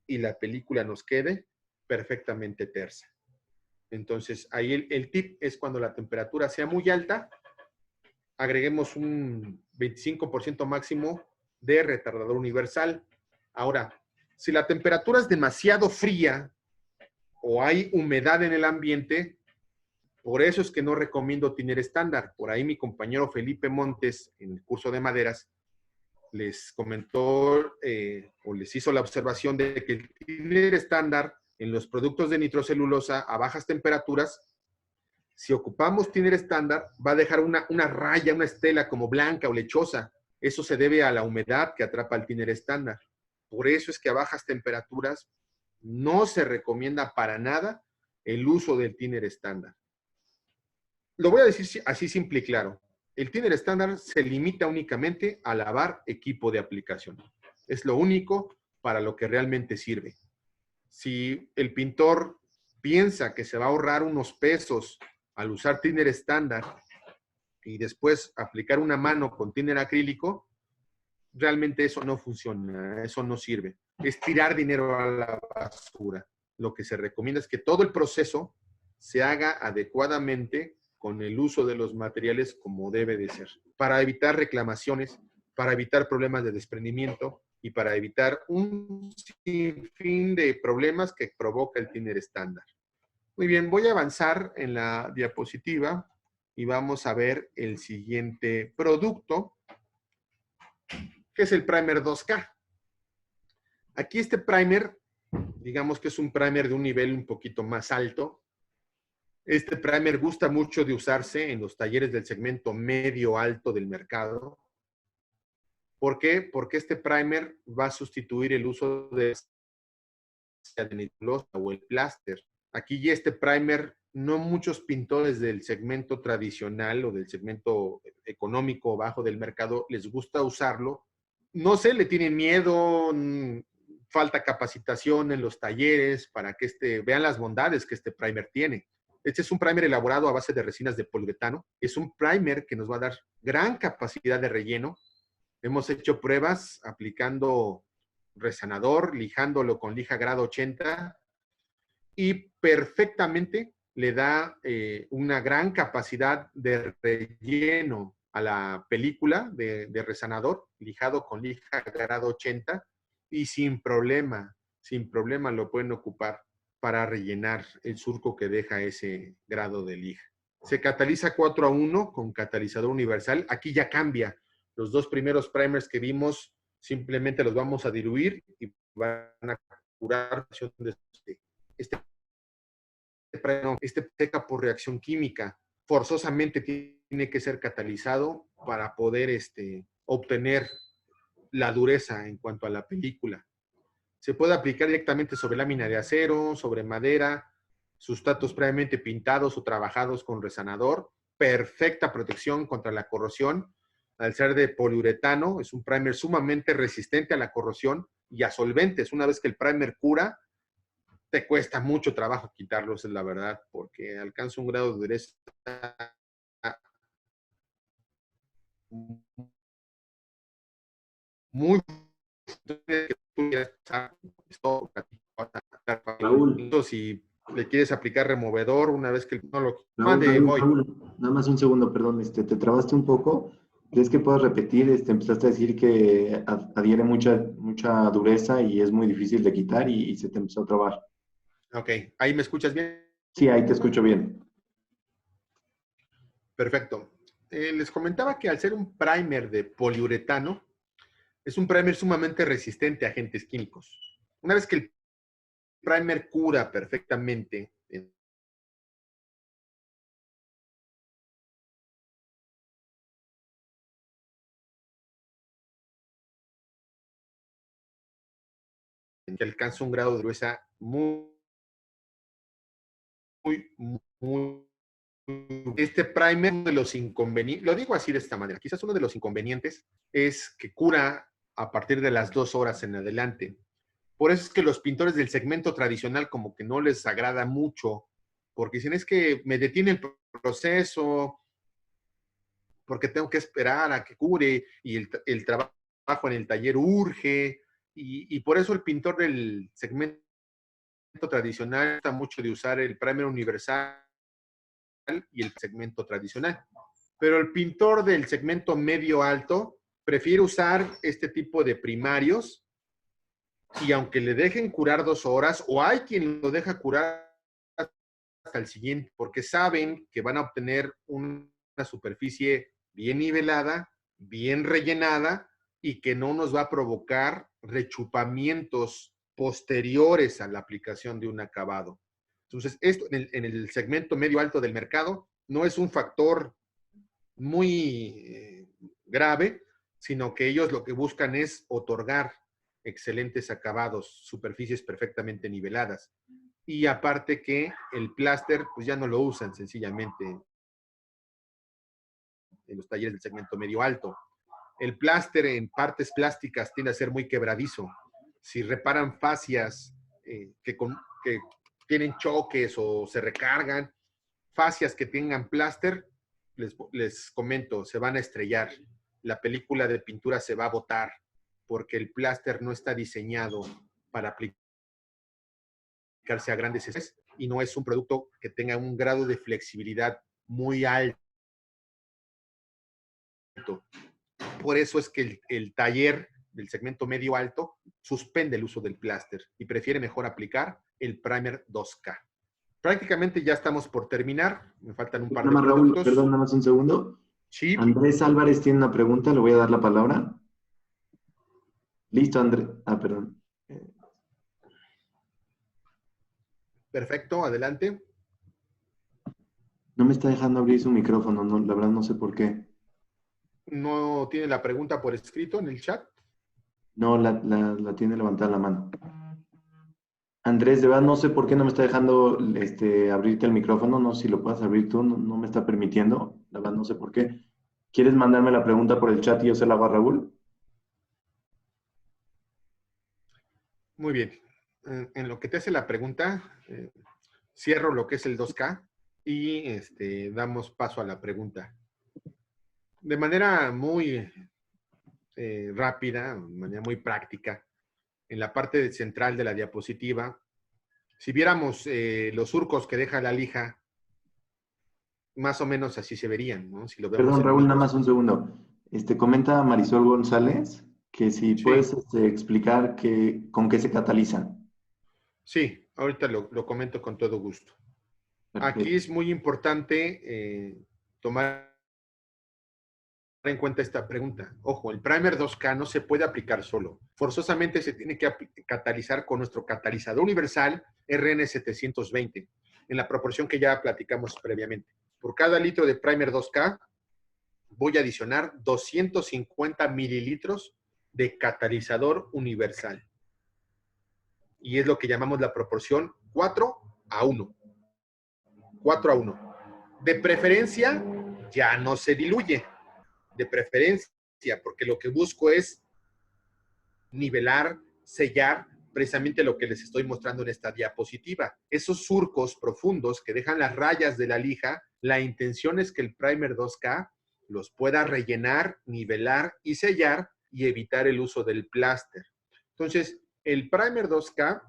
y la película nos quede perfectamente tersa. Entonces, ahí el tip es cuando la temperatura sea muy alta, agreguemos un 25% máximo de retardador universal. Ahora, si la temperatura es demasiado fría o hay humedad en el ambiente, por eso es que no recomiendo tiner estándar. Por ahí mi compañero Felipe Montes, en el curso de maderas, les comentó o les hizo la observación de que el tiner estándar en los productos de nitrocelulosa a bajas temperaturas, si ocupamos tiner estándar, va a dejar una raya, una estela como blanca o lechosa. Eso se debe a la humedad que atrapa el tiner estándar. Por eso es que a bajas temperaturas no se recomienda para nada el uso del tiner estándar. Lo voy a decir así simple y claro. El thinner estándar se limita únicamente a lavar equipo de aplicación. Es lo único para lo que realmente sirve. Si el pintor piensa que se va a ahorrar unos pesos al usar thinner estándar y después aplicar una mano con thinner acrílico, realmente eso no funciona, eso no sirve. Es tirar dinero a la basura. Lo que se recomienda es que todo el proceso se haga adecuadamente con el uso de los materiales como debe de ser, para evitar reclamaciones, para evitar problemas de desprendimiento y para evitar un sinfín de problemas que provoca el thinner estándar. Muy bien, voy a avanzar en la diapositiva y vamos a ver el siguiente producto, que es el primer 2K. Aquí este primer, digamos que es un primer de un nivel un poquito más alto. Este primer gusta mucho de usarse en los talleres del segmento medio-alto del mercado. ¿Por qué? Porque este primer va a sustituir el uso de nitrocelulosa o el pláster. Aquí ya este primer, no muchos pintores del segmento tradicional o del segmento económico bajo del mercado les gusta usarlo. No sé, le tienen miedo, falta capacitación en los talleres para que vean las bondades que este primer tiene. Este es un primer elaborado a base de resinas de poliuretano. Es un primer que nos va a dar gran capacidad de relleno. Hemos hecho pruebas aplicando resanador, lijándolo con lija grado 80 y perfectamente le da una gran capacidad de relleno a la película de resanador, lijado con lija grado 80 y sin problema lo pueden ocupar para rellenar el surco que deja ese grado de lija. Se cataliza 4:1 con catalizador universal. Aquí ya cambia. Los dos primeros primers que vimos simplemente los vamos a diluir y van a curar este seca por reacción química. Forzosamente tiene que ser catalizado para poder obtener la dureza en cuanto a la película. Se puede aplicar directamente sobre lámina de acero, sobre madera, sustratos previamente pintados o trabajados con resanador. Perfecta protección contra la corrosión. Al ser de poliuretano, es un primer sumamente resistente a la corrosión y a solventes. Una vez que el primer cura, te cuesta mucho trabajo quitarlo, esa es la verdad, porque alcanza un grado de dureza muy Raúl, si le quieres aplicar removedor una vez que no lo Raúl, nada más un segundo, perdón, te trabaste un poco. ¿Crees que puedas repetir? Empezaste a decir que adhiere mucha dureza y es muy difícil de quitar y se te empezó a trabar. Ok, ¿ahí me escuchas bien? Sí, ahí te escucho bien. Perfecto. Les comentaba que al ser un primer de poliuretano, es un primer sumamente resistente a agentes químicos. Una vez que el primer cura perfectamente que alcanza un grado de dureza muy este primer, uno de los inconvenientes, lo digo así de esta manera, quizás uno de los inconvenientes es que cura a partir de las 2 horas en adelante. Por eso es que los pintores del segmento tradicional como que no les agrada mucho, porque dicen es que me detiene el proceso, porque tengo que esperar a que cure y el trabajo en el taller urge, y por eso el pintor del segmento tradicional gusta mucho de usar el primer universal y el segmento tradicional. Pero el pintor del segmento medio alto prefiere usar este tipo de primarios y aunque le dejen curar 2 horas, o hay quien lo deja curar hasta el siguiente, porque saben que van a obtener una superficie bien nivelada, bien rellenada y que no nos va a provocar rechupamientos posteriores a la aplicación de un acabado. Entonces, esto en el segmento medio alto del mercado no es un factor muy grave, sino que ellos lo que buscan es otorgar excelentes acabados, superficies perfectamente niveladas. Y aparte que el pláster, pues ya no lo usan sencillamente en los talleres del segmento medio alto. El pláster en partes plásticas tiende a ser muy quebradizo. Si reparan fascias que tienen choques o se recargan, fascias que tengan pláster, les comento, se van a estrellar. La película de pintura se va a botar porque el pláster no está diseñado para aplicarse a grandes escalas y no es un producto que tenga un grado de flexibilidad muy alto. Por eso es que el taller del segmento medio alto suspende el uso del pláster y prefiere mejor aplicar el primer 2K. Prácticamente ya estamos por terminar. Me faltan un par Nada de más, Raúl, productos. perdón, nada más un segundo. Sí. Andrés Álvarez tiene una pregunta, le voy a dar la palabra. Listo, Andrés. Ah, perdón. Perfecto, adelante. No me está dejando abrir su micrófono, no, la verdad no sé por qué. ¿No tiene la pregunta por escrito en el chat? No, la tiene levantada la mano. Andrés, de verdad no sé por qué no me está dejando abrirte el micrófono, no sé si lo puedes abrir tú, no, no me está permitiendo, la verdad no sé por qué. ¿Quieres mandarme la pregunta por el chat y yo se la hago a Raúl? Muy bien. En lo que te hace la pregunta, cierro lo que es el 2K y damos paso a la pregunta. De manera muy rápida, de manera muy práctica, en la parte central de la diapositiva, si viéramos los surcos que deja la lija, más o menos así se verían, ¿no? Si lo vemos Perdón, en un Raúl, nada más microscopio. un segundo. Comenta Marisol González que si Sí, puedes explicar con qué se catalizan. sí, ahorita lo comento con todo gusto. Aquí Perfecto. es muy importante tomar en cuenta esta pregunta. Ojo, el primer 2K no se puede aplicar solo. Forzosamente se tiene que catalizar con nuestro catalizador universal RN720, en la proporción que ya platicamos previamente. Por cada litro de primer 2K voy a adicionar 250 mililitros de catalizador universal. Y es lo que llamamos la proporción 4:1. 4:1. De preferencia, ya no se diluye. De preferencia, porque lo que busco es nivelar, sellar precisamente lo que les estoy mostrando en esta diapositiva. Esos surcos profundos que dejan las rayas de la lija, la intención es que el primer 2K los pueda rellenar, nivelar y sellar y evitar el uso del pláster. Entonces, el primer 2K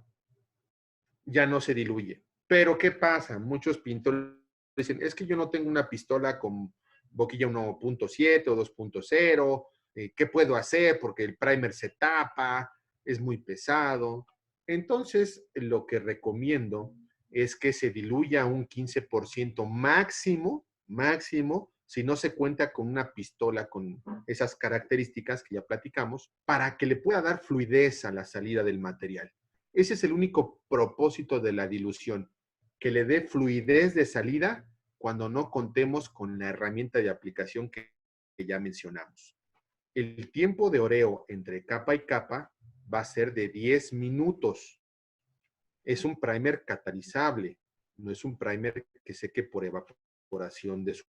ya no se diluye. Pero, ¿qué pasa? Muchos pintores dicen, es que yo no tengo una pistola con boquilla 1.7 o 2.0, ¿qué puedo hacer? Porque el primer se tapa, es muy pesado. Entonces, lo que recomiendo es que se diluya un 15% máximo, máximo, si no se cuenta con una pistola con esas características que ya platicamos, para que le pueda dar fluidez a la salida del material. Ese es el único propósito de la dilución, que le dé fluidez de salida cuando no contemos con la herramienta de aplicación que ya mencionamos. El tiempo de oreo entre capa y capa va a ser de 10 minutos. Es un primer catalizable, no es un primer que seque por evaporación de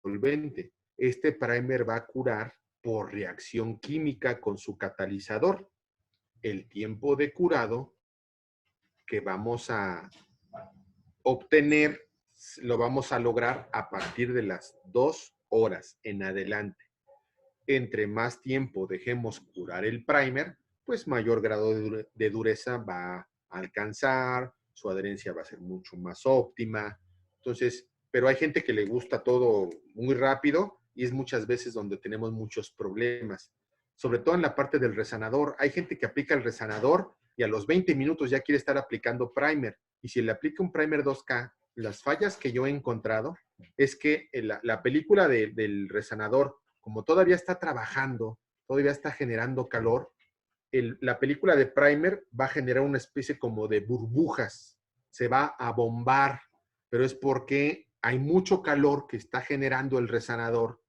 solvente. Este primer va a curar por reacción química con su catalizador. El tiempo de curado que vamos a obtener, lo vamos a lograr a partir de las 2 horas en adelante. Entre más tiempo dejemos curar el primer, pues mayor grado de dureza va a alcanzar, su adherencia va a ser mucho más óptima. Entonces, pero hay gente que le gusta todo muy rápido y es muchas veces donde tenemos muchos problemas. Sobre todo en la parte del resanador. Hay gente que aplica el resanador y a los 20 minutos ya quiere estar aplicando primer. Y si le aplica un primer 2K, las fallas que yo he encontrado es que la película del resanador, como todavía está trabajando, todavía está generando calor, la película de primer va a generar una especie como de burbujas, se va a bombar, pero es porque hay mucho calor que está generando el resanador.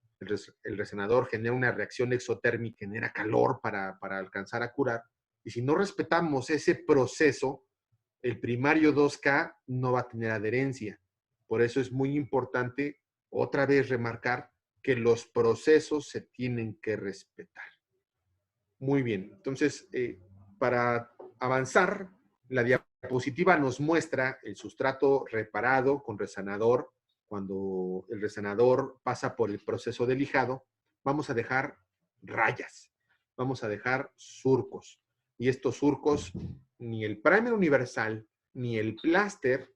El resanador genera una reacción exotérmica, genera calor para alcanzar a curar. Y si no respetamos ese proceso, el primario 2K no va a tener adherencia. Por eso es muy importante, otra vez, remarcar que los procesos se tienen que respetar. Muy bien, entonces, para avanzar, la diapositiva nos muestra el sustrato reparado con resanador. Cuando el resanador pasa por el proceso de lijado, vamos a dejar rayas, vamos a dejar surcos. Y estos surcos, ni el primer universal, ni el pláster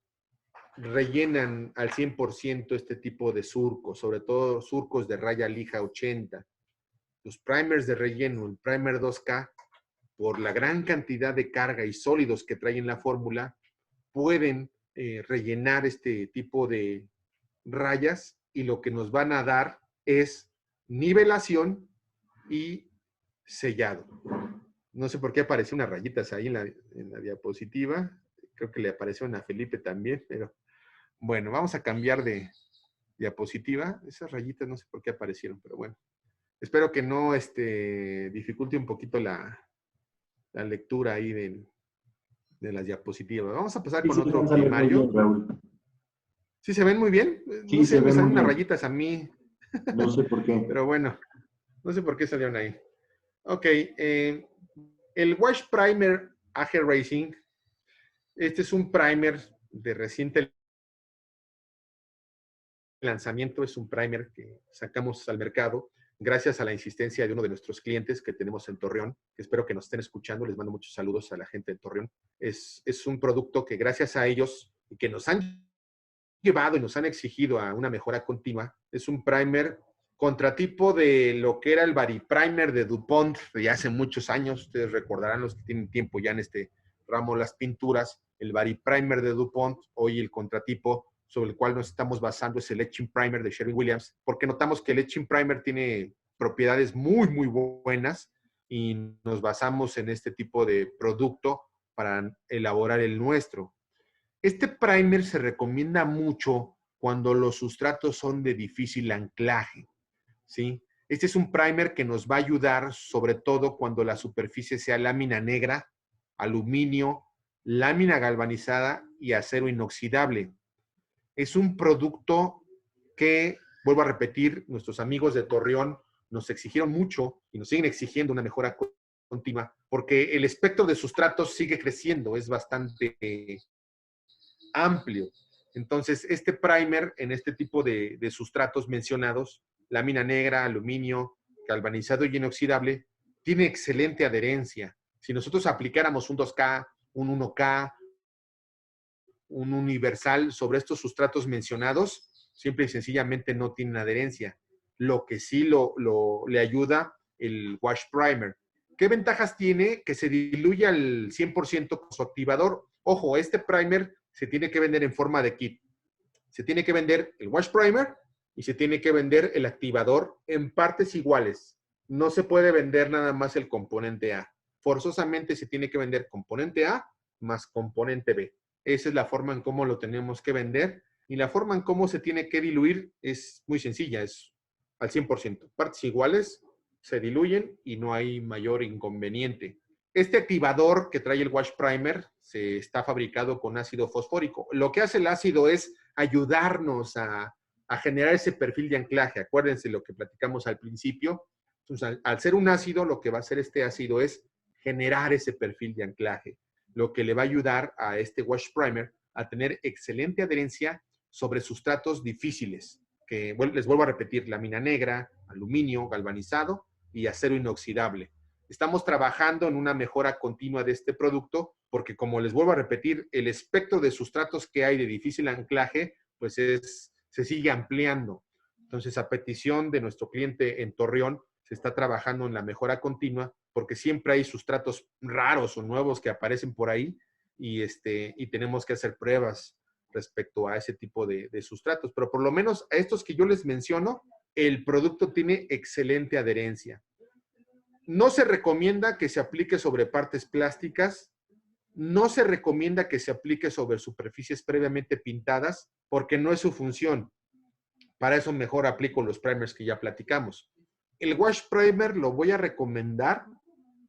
rellenan al 100% este tipo de surcos, sobre todo surcos de raya lija 80. Los primers de relleno, el primer 2K, por la gran cantidad de carga y sólidos que traen la fórmula, pueden rellenar este tipo de rayas y lo que nos van a dar es nivelación y sellado. No sé por qué aparecen unas rayitas ahí en la diapositiva. Creo que le aparecieron a Felipe también, pero bueno, vamos a cambiar de diapositiva. Esas rayitas no sé por qué aparecieron, pero bueno. Espero que no dificulte un poquito la lectura ahí de las diapositivas. Vamos a pasar Sí, con se otro sale muy primario. bien, Raúl. ¿Sí se ven muy bien? No Sí, sé, se me ve salen muy unas bien. rayitas a mí, No sé por qué. pero bueno, no sé por qué salieron ahí. Ok, el Wash Primer AG Racing, este es un primer de reciente lanzamiento, es un primer que sacamos al mercado gracias a la insistencia de uno de nuestros clientes que tenemos en Torreón, que espero que nos estén escuchando, les mando muchos saludos a la gente de Torreón. Es un producto que gracias a ellos y que nos han llevado y nos han exigido a una mejora continua, es un primer contratipo de lo que era el Variprimer de DuPont de hace muchos años. Ustedes recordarán, los que tienen tiempo ya en este ramo, las pinturas, el Variprimer de DuPont, hoy el contratipo sobre el cual nos estamos basando es el Etching Primer de Sherwin-Williams, porque notamos que el Etching Primer tiene propiedades muy, muy buenas y nos basamos en este tipo de producto para elaborar el nuestro. Este primer se recomienda mucho cuando los sustratos son de difícil anclaje, ¿sí? Este es un primer que nos va a ayudar sobre todo cuando la superficie sea lámina negra, aluminio, lámina galvanizada y acero inoxidable. Es un producto que, vuelvo a repetir, nuestros amigos de Torreón nos exigieron mucho y nos siguen exigiendo una mejora continua porque el espectro de sustratos sigue creciendo, es bastante amplio. Entonces, este primer en este tipo de sustratos mencionados, lámina negra, aluminio, galvanizado y inoxidable, tiene excelente adherencia. Si nosotros aplicáramos un 2K, un 1K, un universal sobre estos sustratos mencionados, simple y sencillamente no tienen adherencia. Lo que sí le ayuda el Wash Primer. ¿Qué ventajas tiene? Que se diluye al 100% con su activador. Ojo, este primer se tiene que vender en forma de kit. Se tiene que vender el Wash Primer y se tiene que vender el activador en partes iguales. No se puede vender nada más el componente A. Forzosamente se tiene que vender componente A más componente B. Esa es la forma en cómo lo tenemos que vender y la forma en cómo se tiene que diluir es muy sencilla, es al 100%. Partes iguales se diluyen y no hay mayor inconveniente. Este activador que trae el Wash Primer se está fabricado con ácido fosfórico. Lo que hace el ácido es ayudarnos a generar ese perfil de anclaje. Acuérdense lo que platicamos al principio. Entonces, al ser un ácido, lo que va a hacer este ácido es generar ese perfil de anclaje, lo que le va a ayudar a este Wash Primer a tener excelente adherencia sobre sustratos difíciles, que les vuelvo a repetir, lámina negra, aluminio, galvanizado y acero inoxidable. Estamos trabajando en una mejora continua de este producto porque como les vuelvo a repetir, el espectro de sustratos que hay de difícil anclaje, pues se sigue ampliando. Entonces, a petición de nuestro cliente en Torreón, se está trabajando en la mejora continua, porque siempre hay sustratos raros o nuevos que aparecen por ahí y tenemos que hacer pruebas respecto a ese tipo de sustratos. Pero por lo menos a estos que yo les menciono, el producto tiene excelente adherencia. No se recomienda que se aplique sobre partes plásticas, no se recomienda que se aplique sobre superficies previamente pintadas, porque no es su función. Para eso mejor aplico los primers que ya platicamos. El wash primer lo voy a recomendar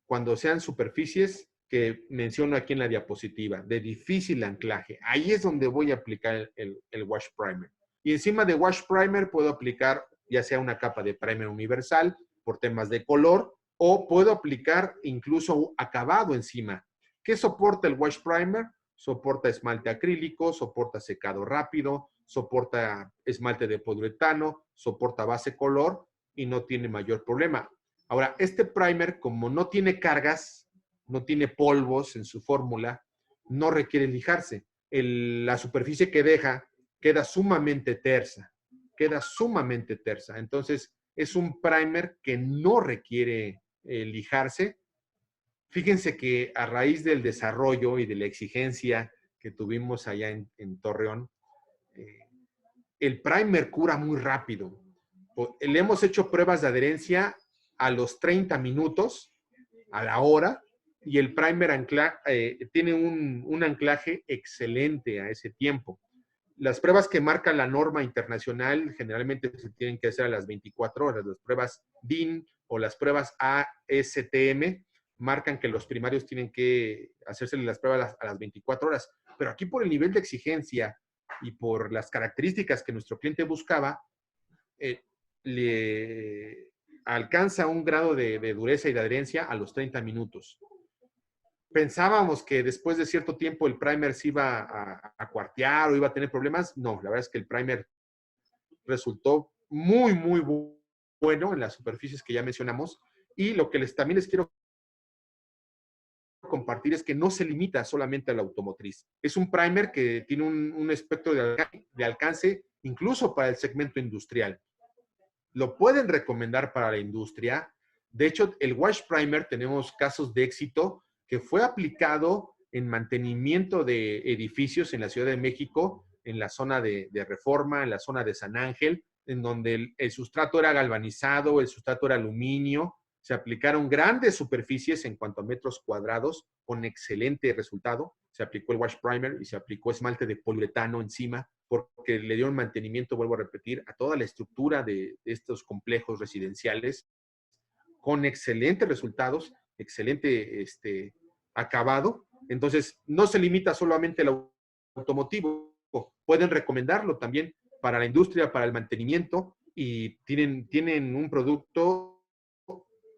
cuando sean superficies que menciono aquí en la diapositiva, de difícil anclaje. Ahí es donde voy a aplicar el wash primer. Y encima de wash primer puedo aplicar ya sea una capa de primer universal por temas de color, o puedo aplicar incluso acabado encima. ¿Qué soporta el wash primer? Soporta esmalte acrílico, soporta secado rápido, soporta esmalte de poliuretano, soporta base color y no tiene mayor problema. Ahora, este primer, como no tiene cargas, no tiene polvos en su fórmula, no requiere lijarse. La superficie que deja queda sumamente tersa. Entonces, es un primer que no requiere lijarse. Fíjense que a raíz del desarrollo y de la exigencia que tuvimos allá en Torreón, el primer cura muy rápido. Le hemos hecho pruebas de adherencia a los 30 minutos, a la hora, y el primer tiene un anclaje excelente a ese tiempo. Las pruebas que marca la norma internacional generalmente se tienen que hacer a las 24 horas. Las pruebas DIN o las pruebas ASTM marcan que los primarios tienen que hacerse las pruebas a las 24 horas. Pero aquí por el nivel de exigencia y por las características que nuestro cliente buscaba, le alcanza un grado de dureza y de adherencia a los 30 minutos. Pensábamos que después de cierto tiempo el primer se iba a cuartear o iba a tener problemas. No, la verdad es que el primer resultó muy, muy bueno en las superficies que ya mencionamos. Y lo que también les quiero compartir es que no se limita solamente a la automotriz. Es un primer que tiene un espectro de alcance incluso para el segmento industrial. Lo pueden recomendar para la industria. De hecho, el wash primer tenemos casos de éxito que fue aplicado en mantenimiento de edificios en la Ciudad de México, en la zona de Reforma, en la zona de San Ángel, en donde el sustrato era galvanizado, el sustrato era aluminio. Se aplicaron grandes superficies en cuanto a metros cuadrados con excelente resultado. Se aplicó el wash primer y se aplicó esmalte de poliuretano encima porque le dio un mantenimiento, vuelvo a repetir, a toda la estructura de estos complejos residenciales con excelentes resultados, excelente acabado. Entonces, no se limita solamente al automotivo, pueden recomendarlo también para la industria, para el mantenimiento y tienen un producto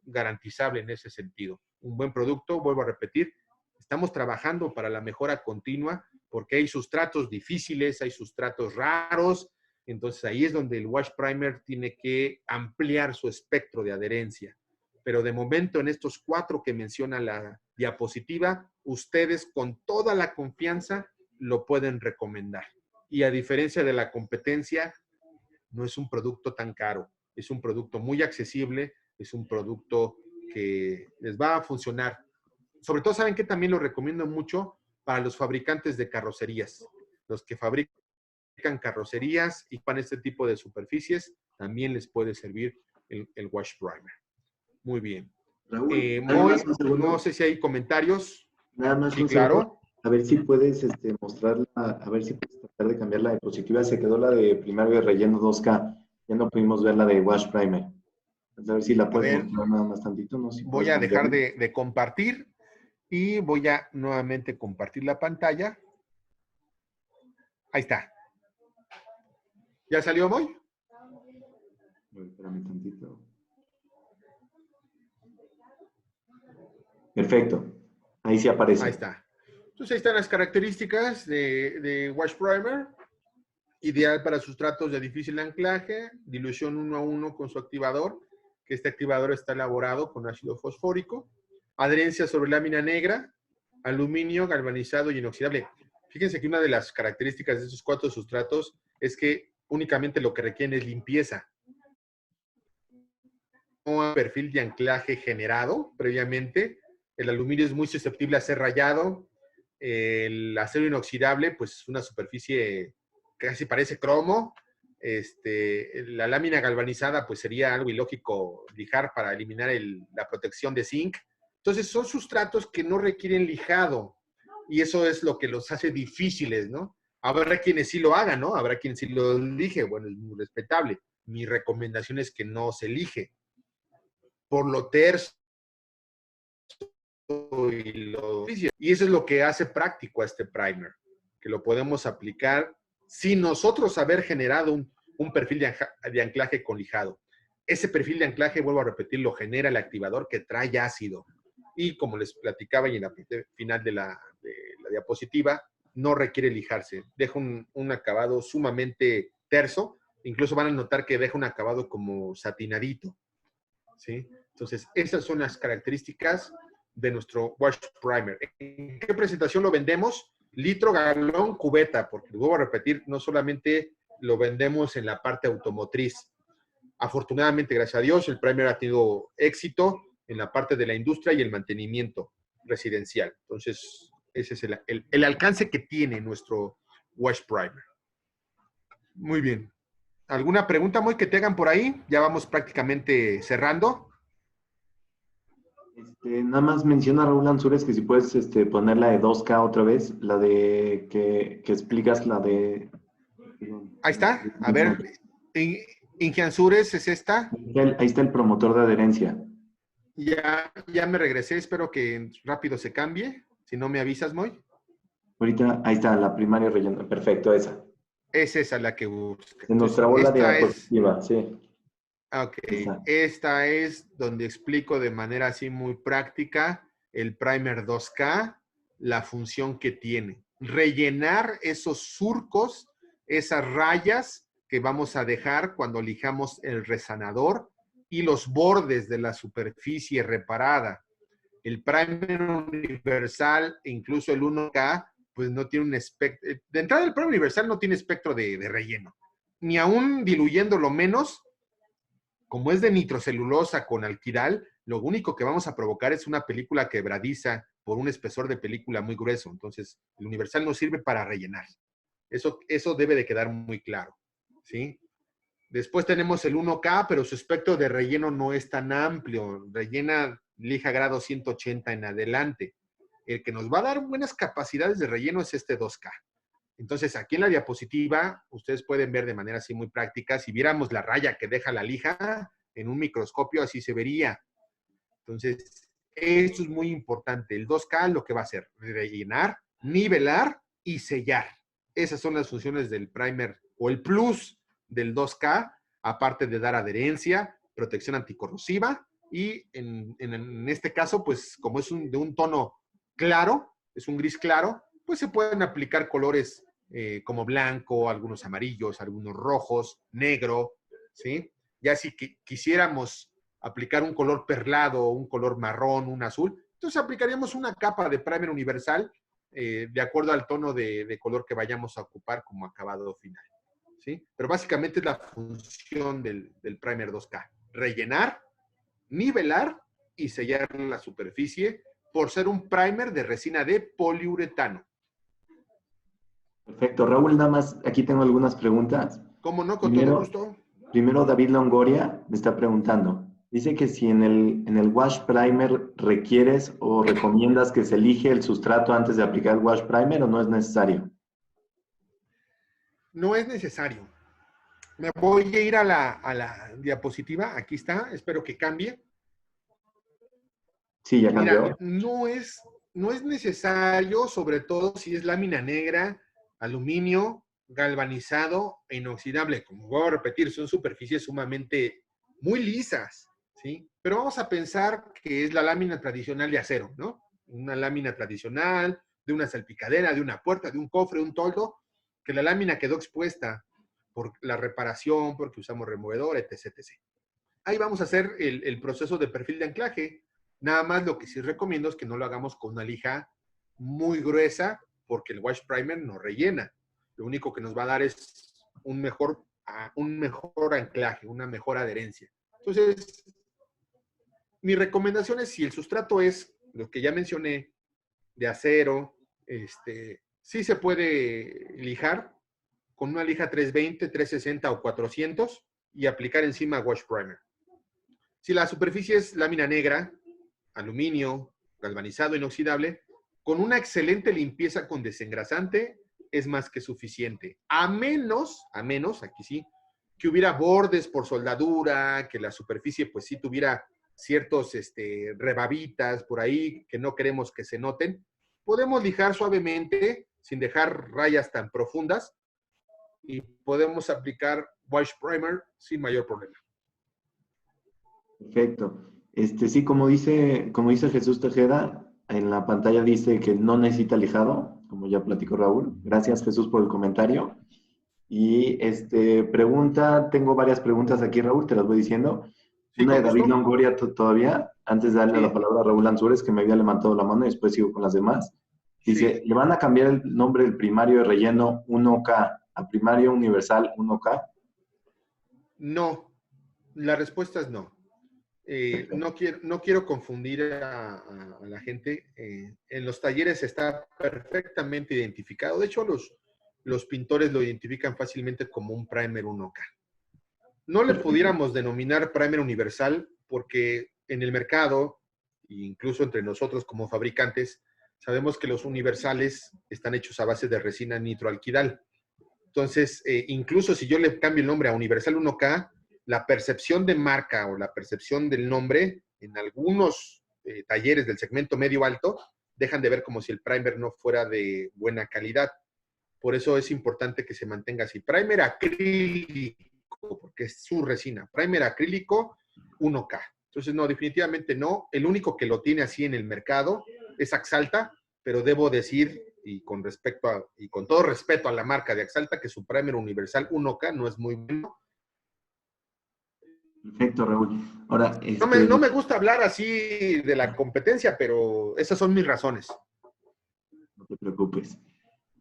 garantizable en ese sentido. Un buen producto, vuelvo a repetir, estamos trabajando para la mejora continua porque hay sustratos difíciles, hay sustratos raros, entonces ahí es donde el wash primer tiene que ampliar su espectro de adherencia. Pero de momento en estos 4 que menciona la diapositiva, ustedes con toda la confianza lo pueden recomendar. Y a diferencia de la competencia, no es un producto tan caro, es un producto muy accesible, es un producto que les va a funcionar. Sobre todo, ¿saben qué? También lo recomiendo mucho para los fabricantes de carrocerías. Los que fabrican carrocerías y para este tipo de superficies, también les puede servir el wash primer. Muy bien. Raúl, no sé si hay comentarios. Nada más sí, un claro. segundo. A ver si puedes mostrarla, a ver si puedes tratar de cambiar la diapositiva. Se quedó la de primario de relleno 2K. Ya no pudimos ver la de wash primer. A ver si la puedes mostrar nada más tantito. No, si voy a dejar de compartir y voy a nuevamente compartir la pantalla. Ahí está. ¿Ya salió, Moy? Espérame tantito. Perfecto. Ahí sí aparece. Ahí está. Entonces ahí están las características de wash primer. Ideal para sustratos de difícil anclaje, dilución 1:1 con su activador, que este activador está elaborado con ácido fosfórico, adherencia sobre lámina negra, aluminio, galvanizado y inoxidable. Fíjense que una de las características de estos 4 sustratos es que únicamente lo que requieren es limpieza. Un perfil de anclaje generado previamente. El aluminio es muy susceptible a ser rayado. El acero inoxidable, pues una superficie que casi parece cromo. La lámina galvanizada, pues sería algo ilógico lijar para eliminar la protección de zinc. Entonces, son sustratos que no requieren lijado y eso es lo que los hace difíciles, ¿no? Habrá quienes sí lo hagan, ¿no? Habrá quienes sí lo elige, bueno, es muy respetable. Mi recomendación es que no se elige. Por lo terso y eso es lo que hace práctico a este primer, que lo podemos aplicar sin nosotros haber generado un perfil de anclaje con lijado. Ese perfil de anclaje, vuelvo a repetir, lo genera el activador que trae ácido. Y como les platicaba y en la parte final de la diapositiva, no requiere lijarse. Deja un acabado sumamente terso. Incluso van a notar que deja un acabado como satinadito, ¿sí? Entonces, esas son las características de nuestro wash primer. ¿En qué presentación lo vendemos? Litro, galón, cubeta, porque vuelvo a repetir, no solamente lo vendemos en la parte automotriz. Afortunadamente, gracias a Dios, el primer ha tenido éxito en la parte de la industria y el mantenimiento residencial. Entonces, ese es el alcance que tiene nuestro wash primer. Muy bien. ¿Alguna pregunta, Moy, que te hagan por ahí? Ya vamos prácticamente cerrando. Nada más menciona Raúl Ansures que si puedes poner la de 2K otra vez, la de que explicas la de... Ahí está. A ver, Ingiansures es esta. Ahí está el promotor de adherencia. Ya me regresé, espero que rápido se cambie. Si no me avisas, Moy. Ahorita, ahí está, la primaria relleno. Perfecto, esa. Es esa la que busca. Se nos Entonces, trabó la esta es... diapositiva, sí. Ok, Esa. esta es donde explico de manera así muy práctica el primer 2K, la función que tiene. Rellenar esos surcos, esas rayas que vamos a dejar cuando lijamos el resanador y los bordes de la superficie reparada. El primer universal e incluso el 1K, pues no tiene un espectro. De entrada, el primer universal no tiene espectro de relleno. Ni aún diluyéndolo menos, como es de nitrocelulosa con alquidal, lo único que vamos a provocar es una película quebradiza por un espesor de película muy grueso. Entonces, el universal no sirve para rellenar. Eso debe de quedar muy claro, ¿sí? Después tenemos el 1K, pero su espectro de relleno no es tan amplio. Rellena lija grado 180 en adelante. El que nos va a dar buenas capacidades de relleno es este 2K. Entonces, aquí en la diapositiva, ustedes pueden ver de manera así muy práctica, si viéramos la raya que deja la lija, en un microscopio así se vería. Entonces, esto es muy importante. El 2K lo que va a hacer, rellenar, nivelar y sellar. Esas son las funciones del primer o el plus del 2K, aparte de dar adherencia, protección anticorrosiva y en este caso, pues como es de un tono claro, es un gris claro, pues se pueden aplicar colores como blanco, algunos amarillos, algunos rojos, negro, ¿sí? Ya si quisiéramos aplicar un color perlado, un color marrón, un azul, entonces aplicaríamos una capa de primer universal de acuerdo al tono de color que vayamos a ocupar como acabado final, ¿sí? Pero básicamente es la función del primer 2K. Rellenar, nivelar y sellar la superficie por ser un primer de resina de poliuretano. Perfecto. Raúl, nada más, aquí tengo algunas preguntas. ¿Cómo no? Con todo gusto. Primero, David Longoria me está preguntando. Dice que si en el wash primer requieres o recomiendas que se elige el sustrato antes de aplicar el wash primer o no es necesario. No es necesario. Me voy a ir a la diapositiva. Aquí está. Espero que cambie. Sí, ya cambió. Mira, no es necesario, sobre todo si es lámina negra, aluminio, galvanizado e inoxidable. Como voy a repetir, son superficies sumamente muy lisas, ¿sí? Pero vamos a pensar que es la lámina tradicional de acero, ¿no? Una lámina tradicional, de una salpicadera, de una puerta, de un cofre, un toldo, que la lámina quedó expuesta por la reparación, porque usamos removedor, etc, etc. Ahí vamos a hacer el proceso de perfil de anclaje. Nada más lo que sí recomiendo es que no lo hagamos con una lija muy gruesa porque el wash primer no rellena. Lo único que nos va a dar es un mejor anclaje, una mejor adherencia. Entonces, mi recomendación es, si el sustrato es lo que ya mencioné, de acero, sí se puede lijar con una lija 320, 360 o 400 y aplicar encima wash primer. Si la superficie es lámina negra, aluminio, galvanizado, inoxidable, con una excelente limpieza con desengrasante es más que suficiente. A menos, aquí sí, que hubiera bordes por soldadura, que la superficie pues sí tuviera ciertos rebabitas por ahí que no queremos que se noten. Podemos lijar suavemente, sin dejar rayas tan profundas, y podemos aplicar wash primer sin mayor problema. Perfecto. Sí, como dice Jesús Tejeda, en la pantalla dice que no necesita lijado, como ya platicó Raúl. Gracias, Jesús, por el comentario. Y tengo varias preguntas aquí, Raúl, te las voy diciendo. Sí, Una de con David gusto. Longoria todavía, antes de darle Sí. la palabra a Raúl Ansúrez, que me había levantado la mano y después sigo con las demás. Dice, Sí. ¿le van a cambiar el nombre del primario de relleno 1K a primario universal 1K? No, la respuesta es no. No quiero confundir a la gente. En los talleres está perfectamente identificado. De hecho, los pintores lo identifican fácilmente como un primer 1K. No le pudiéramos denominar primer universal porque en el mercado, incluso entre nosotros como fabricantes, sabemos que los universales están hechos a base de resina nitroalquidal. Entonces, incluso si yo le cambio el nombre a Universal 1K, la percepción de marca o la percepción del nombre en algunos talleres del segmento medio-alto dejan de ver como si el primer no fuera de buena calidad. Por eso es importante que se mantenga así. Primer acrílico, porque es su resina. Primer acrílico 1K. Entonces, no, definitivamente no. El único que lo tiene así en el mercado es Axalta, pero debo decir, y con todo respeto a la marca de Axalta, que su primer universal 1K no es muy bueno. Perfecto, Raúl. Ahora, No me gusta hablar así de la competencia, pero esas son mis razones. no te preocupes.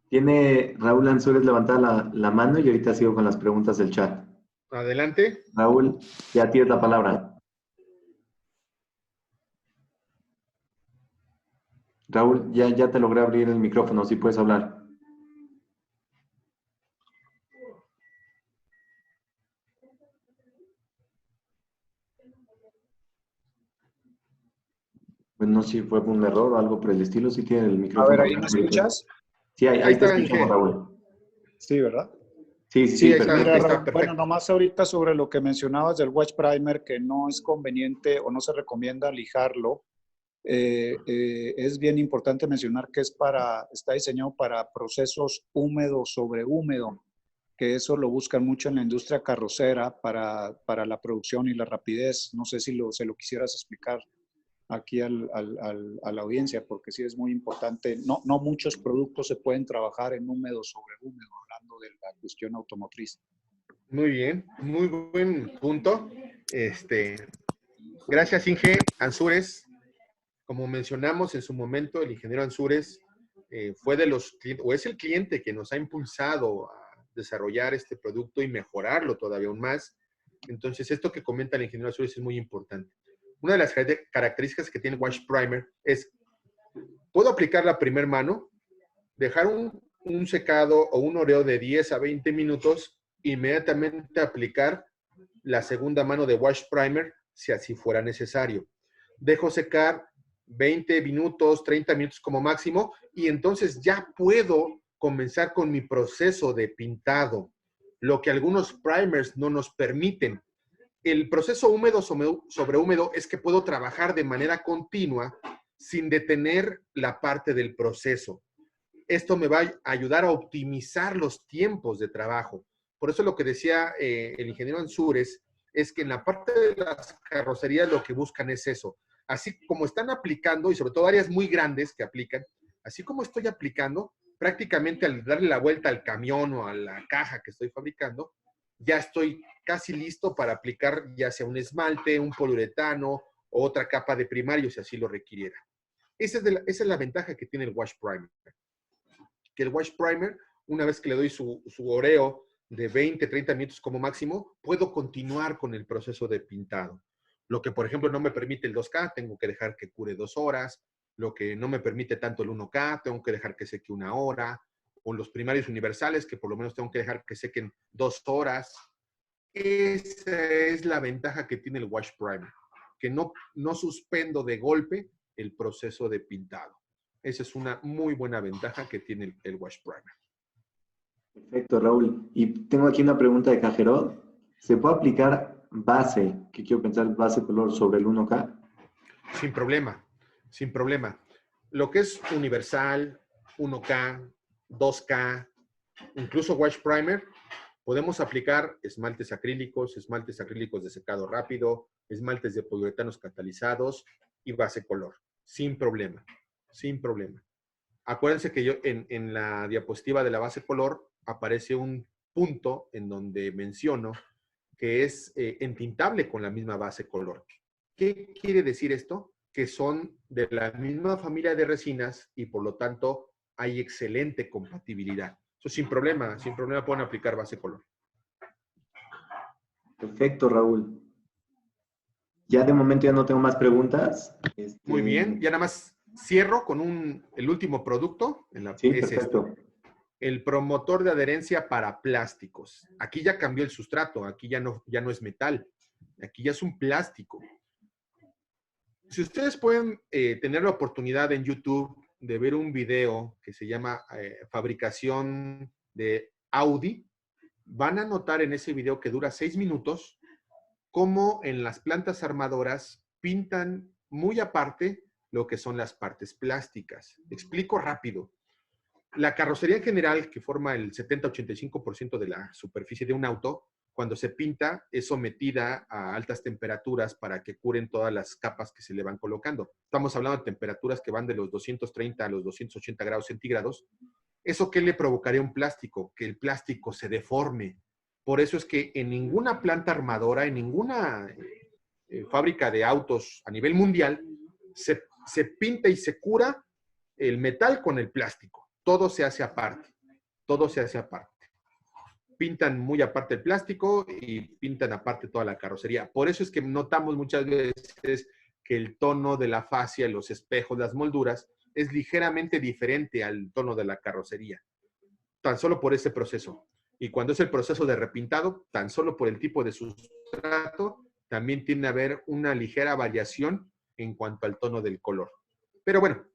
Tiene Raúl Ansúrez levantada la mano y ahorita sigo con las preguntas del chat. Adelante. Raúl, ya tienes la palabra. Raúl, ya te logré abrir el micrófono, si puedes hablar. Pues no sé si fue un error o algo por el estilo, si tiene el A micrófono. ver, ¿ahí me escuchas? Sí, ahí te está, escuchamos, Inge. Raúl. Sí, ¿verdad? Sí, ahí perfecto. Mira, está, Raúl, perfecto. bueno, nomás ahorita sobre lo que mencionabas del wash primer, que no es conveniente o no se recomienda lijarlo. Es bien importante mencionar que está diseñado para procesos húmedo sobre húmedo, que eso lo buscan mucho en la industria carrocera para la producción y la rapidez. No sé si se lo quisieras explicar aquí a la audiencia, porque sí es muy importante. No muchos productos se pueden trabajar en húmedo sobre húmedo, hablando de la cuestión automotriz. Muy bien, muy buen punto. Gracias, Inge. Ansúrez, como mencionamos en su momento, el ingeniero Ansúrez fue de los clientes, o es el cliente que nos ha impulsado a desarrollar este producto y mejorarlo todavía aún más. Entonces, esto que comenta el ingeniero Ansúrez es muy importante. Una de las características que tiene Wash Primer es, puedo aplicar la primer mano, dejar un secado o un oreo de 10 a 20 minutos, inmediatamente aplicar la segunda mano de Wash Primer, si así fuera necesario. Dejo secar 20 minutos, 30 minutos como máximo, y entonces ya puedo comenzar con mi proceso de pintado, lo que algunos primers no nos permiten. El proceso húmedo sobre húmedo es que puedo trabajar de manera continua sin detener la parte del proceso. Esto me va a ayudar a optimizar los tiempos de trabajo. Por eso lo que decía el ingeniero Ansúrez es que en la parte de las carrocerías lo que buscan es eso. Así como están aplicando, y sobre todo áreas muy grandes que aplican, así como estoy aplicando, prácticamente al darle la vuelta al camión o a la caja que estoy fabricando, ya estoy casi listo para aplicar ya sea un esmalte, un poliuretano o otra capa de primario si así lo requiriera. Esa es la ventaja que tiene el wash primer. Que el wash primer, una vez que le doy su oreo de 20, 30 minutos como máximo, puedo continuar con el proceso de pintado. Lo que, por ejemplo, no me permite el 2K, tengo que dejar que cure 2 horas. Lo que no me permite tanto el 1K, tengo que dejar que seque 1 hora. O los primarios universales, que por lo menos tengo que dejar que sequen 2 horas. Esa es la ventaja que tiene el wash primer, que no suspendo de golpe el proceso de pintado. Esa es una muy buena ventaja que tiene el wash primer. Perfecto, Raúl. Y tengo aquí una pregunta de Cajerot. ¿Se puede aplicar base, que quiero pensar base color, sobre el 1K? Sin problema, sin problema. Lo que es universal, 1K, 2K, incluso wash primer, podemos aplicar esmaltes acrílicos de secado rápido, esmaltes de poliuretanos catalizados y base color. Sin problema, sin problema. Acuérdense que yo en la diapositiva de la base color aparece un punto en donde menciono que es entintable con la misma base color. ¿Qué quiere decir esto? Que son de la misma familia de resinas y por lo tanto hay excelente compatibilidad. Eso sin problema pueden aplicar base color. Perfecto, Raúl. Ya de momento ya no tengo más preguntas. Muy bien, ya nada más cierro con el último producto. Sí, perfecto. El promotor de adherencia para plásticos. Aquí ya cambió el sustrato, aquí ya no es metal, aquí ya es un plástico. Si ustedes pueden tener la oportunidad en YouTube de ver un video que se llama fabricación de Audi, van a notar en ese video que dura 6 minutos cómo en las plantas armadoras pintan muy aparte lo que son las partes plásticas. Explico rápido. La carrocería en general, que forma el 70-85% de la superficie de un auto, cuando se pinta es sometida a altas temperaturas para que curen todas las capas que se le van colocando. Estamos hablando de temperaturas que van de los 230 a los 280 grados centígrados. ¿Eso qué le provocaría a un plástico? Que el plástico se deforme. Por eso es que en ninguna planta armadora, en ninguna fábrica de autos a nivel mundial, se pinta y se cura el metal con el plástico. Todo se hace aparte. Todo se hace aparte. Pintan muy aparte el plástico y pintan aparte toda la carrocería. Por eso es que notamos muchas veces que el tono de la fascia, los espejos, las molduras, es ligeramente diferente al tono de la carrocería. Tan solo por ese proceso. Y cuando es el proceso de repintado, tan solo por el tipo de sustrato, también tiene a haber una ligera variación en cuanto al tono del color. Pero bueno,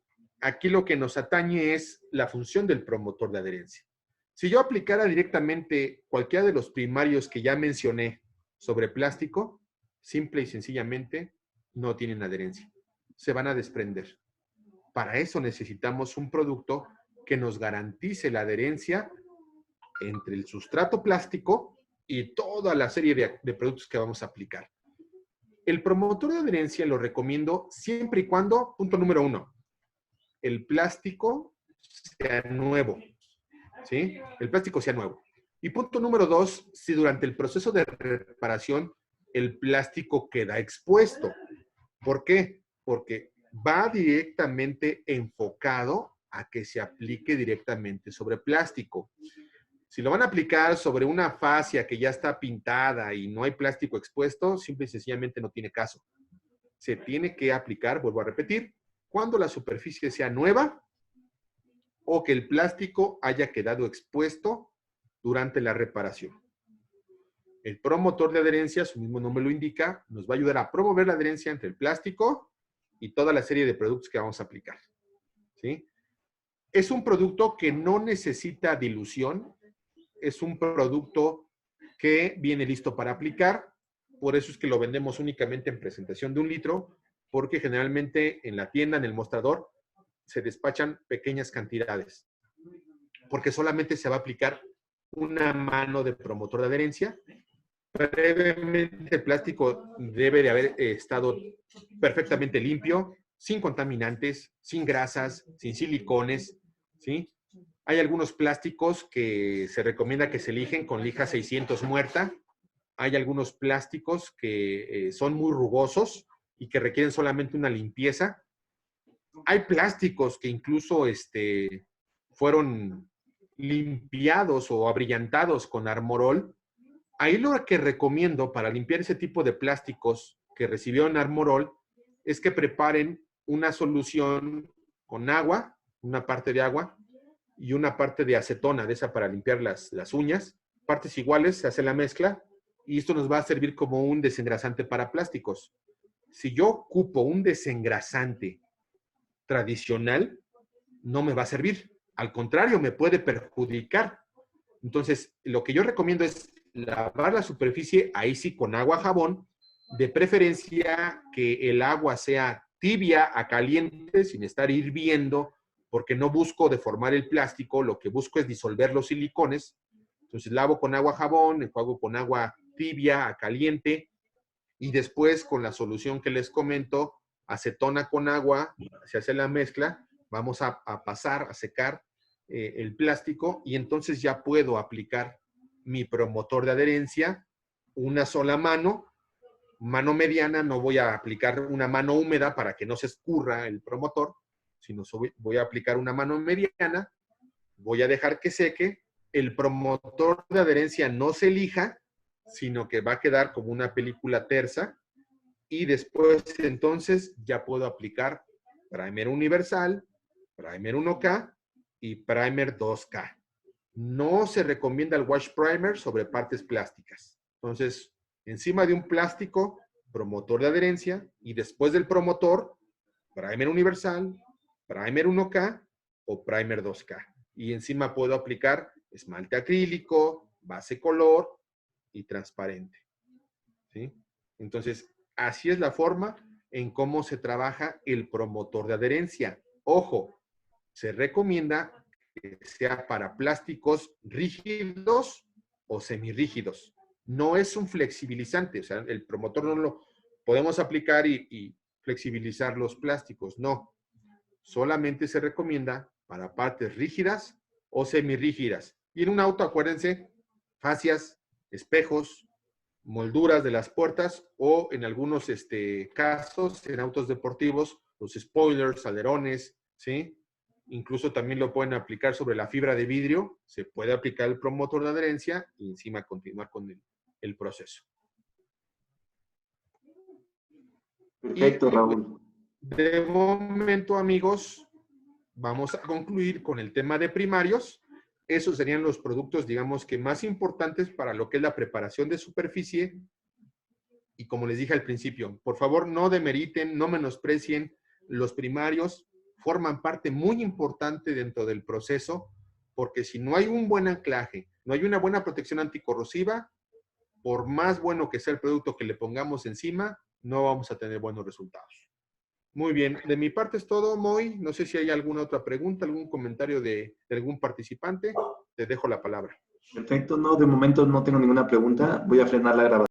aquí lo que nos atañe es la función del promotor de adherencia. Si yo aplicara directamente cualquiera de los primarios que ya mencioné sobre plástico, simple y sencillamente no tienen adherencia. Se van a desprender. Para eso necesitamos un producto que nos garantice la adherencia entre el sustrato plástico y toda la serie de productos que vamos a aplicar. El promotor de adherencia lo recomiendo siempre y cuando, punto número 1, el plástico sea nuevo. ¿Sí? El plástico sea nuevo. Y punto número 2, si durante el proceso de reparación el plástico queda expuesto. ¿Por qué? Porque va directamente enfocado a que se aplique directamente sobre plástico. Si lo van a aplicar sobre una fascia que ya está pintada y no hay plástico expuesto, simple y sencillamente no tiene caso. Se tiene que aplicar, vuelvo a repetir, cuando la superficie sea nueva o que el plástico haya quedado expuesto durante la reparación. El promotor de adherencia, su mismo nombre lo indica, nos va a ayudar a promover la adherencia entre el plástico y toda la serie de productos que vamos a aplicar. ¿Sí? Es un producto que no necesita dilución, es un producto que viene listo para aplicar, por eso es que lo vendemos únicamente en presentación de 1 litro, porque generalmente en la tienda, en el mostrador, se despachan pequeñas cantidades, porque solamente se va a aplicar una mano de promotor de adherencia. Previamente el plástico debe de haber estado perfectamente limpio, sin contaminantes, sin grasas, sin silicones, ¿sí? Hay algunos plásticos que se recomienda que se lijen con lija 600 muerta. Hay algunos plásticos que son muy rugosos y que requieren solamente una limpieza. Hay plásticos que incluso fueron limpiados o abrillantados con Armorol. Ahí lo que recomiendo para limpiar ese tipo de plásticos que recibieron Armorol es que preparen una solución con agua, una parte de agua y una parte de acetona, de esa para limpiar las uñas. Partes iguales, se hace la mezcla y esto nos va a servir como un desengrasante para plásticos. Si yo ocupo un desengrasante tradicional, no me va a servir. Al contrario, me puede perjudicar. Entonces, lo que yo recomiendo es lavar la superficie, ahí sí, con agua, jabón, de preferencia que el agua sea tibia a caliente, sin estar hirviendo, porque no busco deformar el plástico, lo que busco es disolver los silicones. Entonces, lavo con agua, jabón, enjuago con agua tibia a caliente, y después con la solución que les comento, acetona con agua, se hace la mezcla, vamos a pasar, a secar el plástico y entonces ya puedo aplicar mi promotor de adherencia, una sola mano mediana, no voy a aplicar una mano húmeda para que no se escurra el promotor, sino voy a aplicar una mano mediana, voy a dejar que seque, el promotor de adherencia no se lija, sino que va a quedar como una película tersa y después entonces ya puedo aplicar primer universal, primer 1K y primer 2K. No se recomienda el wash primer sobre partes plásticas. Entonces, encima de un plástico, promotor de adherencia y después del promotor, primer universal, primer 1K o primer 2K. Y encima puedo aplicar esmalte acrílico, base color y transparente. ¿Sí? Entonces, así es la forma en cómo se trabaja el promotor de adherencia. Ojo, se recomienda que sea para plásticos rígidos o semirrígidos. No es un flexibilizante, o sea, el promotor no lo podemos aplicar y flexibilizar los plásticos, no. Solamente se recomienda para partes rígidas o semirrígidas. Y en un auto, acuérdense, fascias, espejos, molduras de las puertas o en algunos casos, en autos deportivos, los spoilers, alerones, ¿sí? Incluso también lo pueden aplicar sobre la fibra de vidrio, se puede aplicar el promotor de adherencia y encima continuar con el proceso. Perfecto, Raúl. De momento, amigos, vamos a concluir con el tema de primarios. Esos serían los productos, digamos, que más importantes para lo que es la preparación de superficie. Y como les dije al principio, por favor, no demeriten, no menosprecien. Los primarios forman parte muy importante dentro del proceso, porque si no hay un buen anclaje, no hay una buena protección anticorrosiva, por más bueno que sea el producto que le pongamos encima, no vamos a tener buenos resultados. Muy bien, de mi parte es todo, Moy. No sé si hay alguna otra pregunta, algún comentario de algún participante. Te dejo la palabra. Perfecto, no, de momento no tengo ninguna pregunta. Voy a frenar la grabación.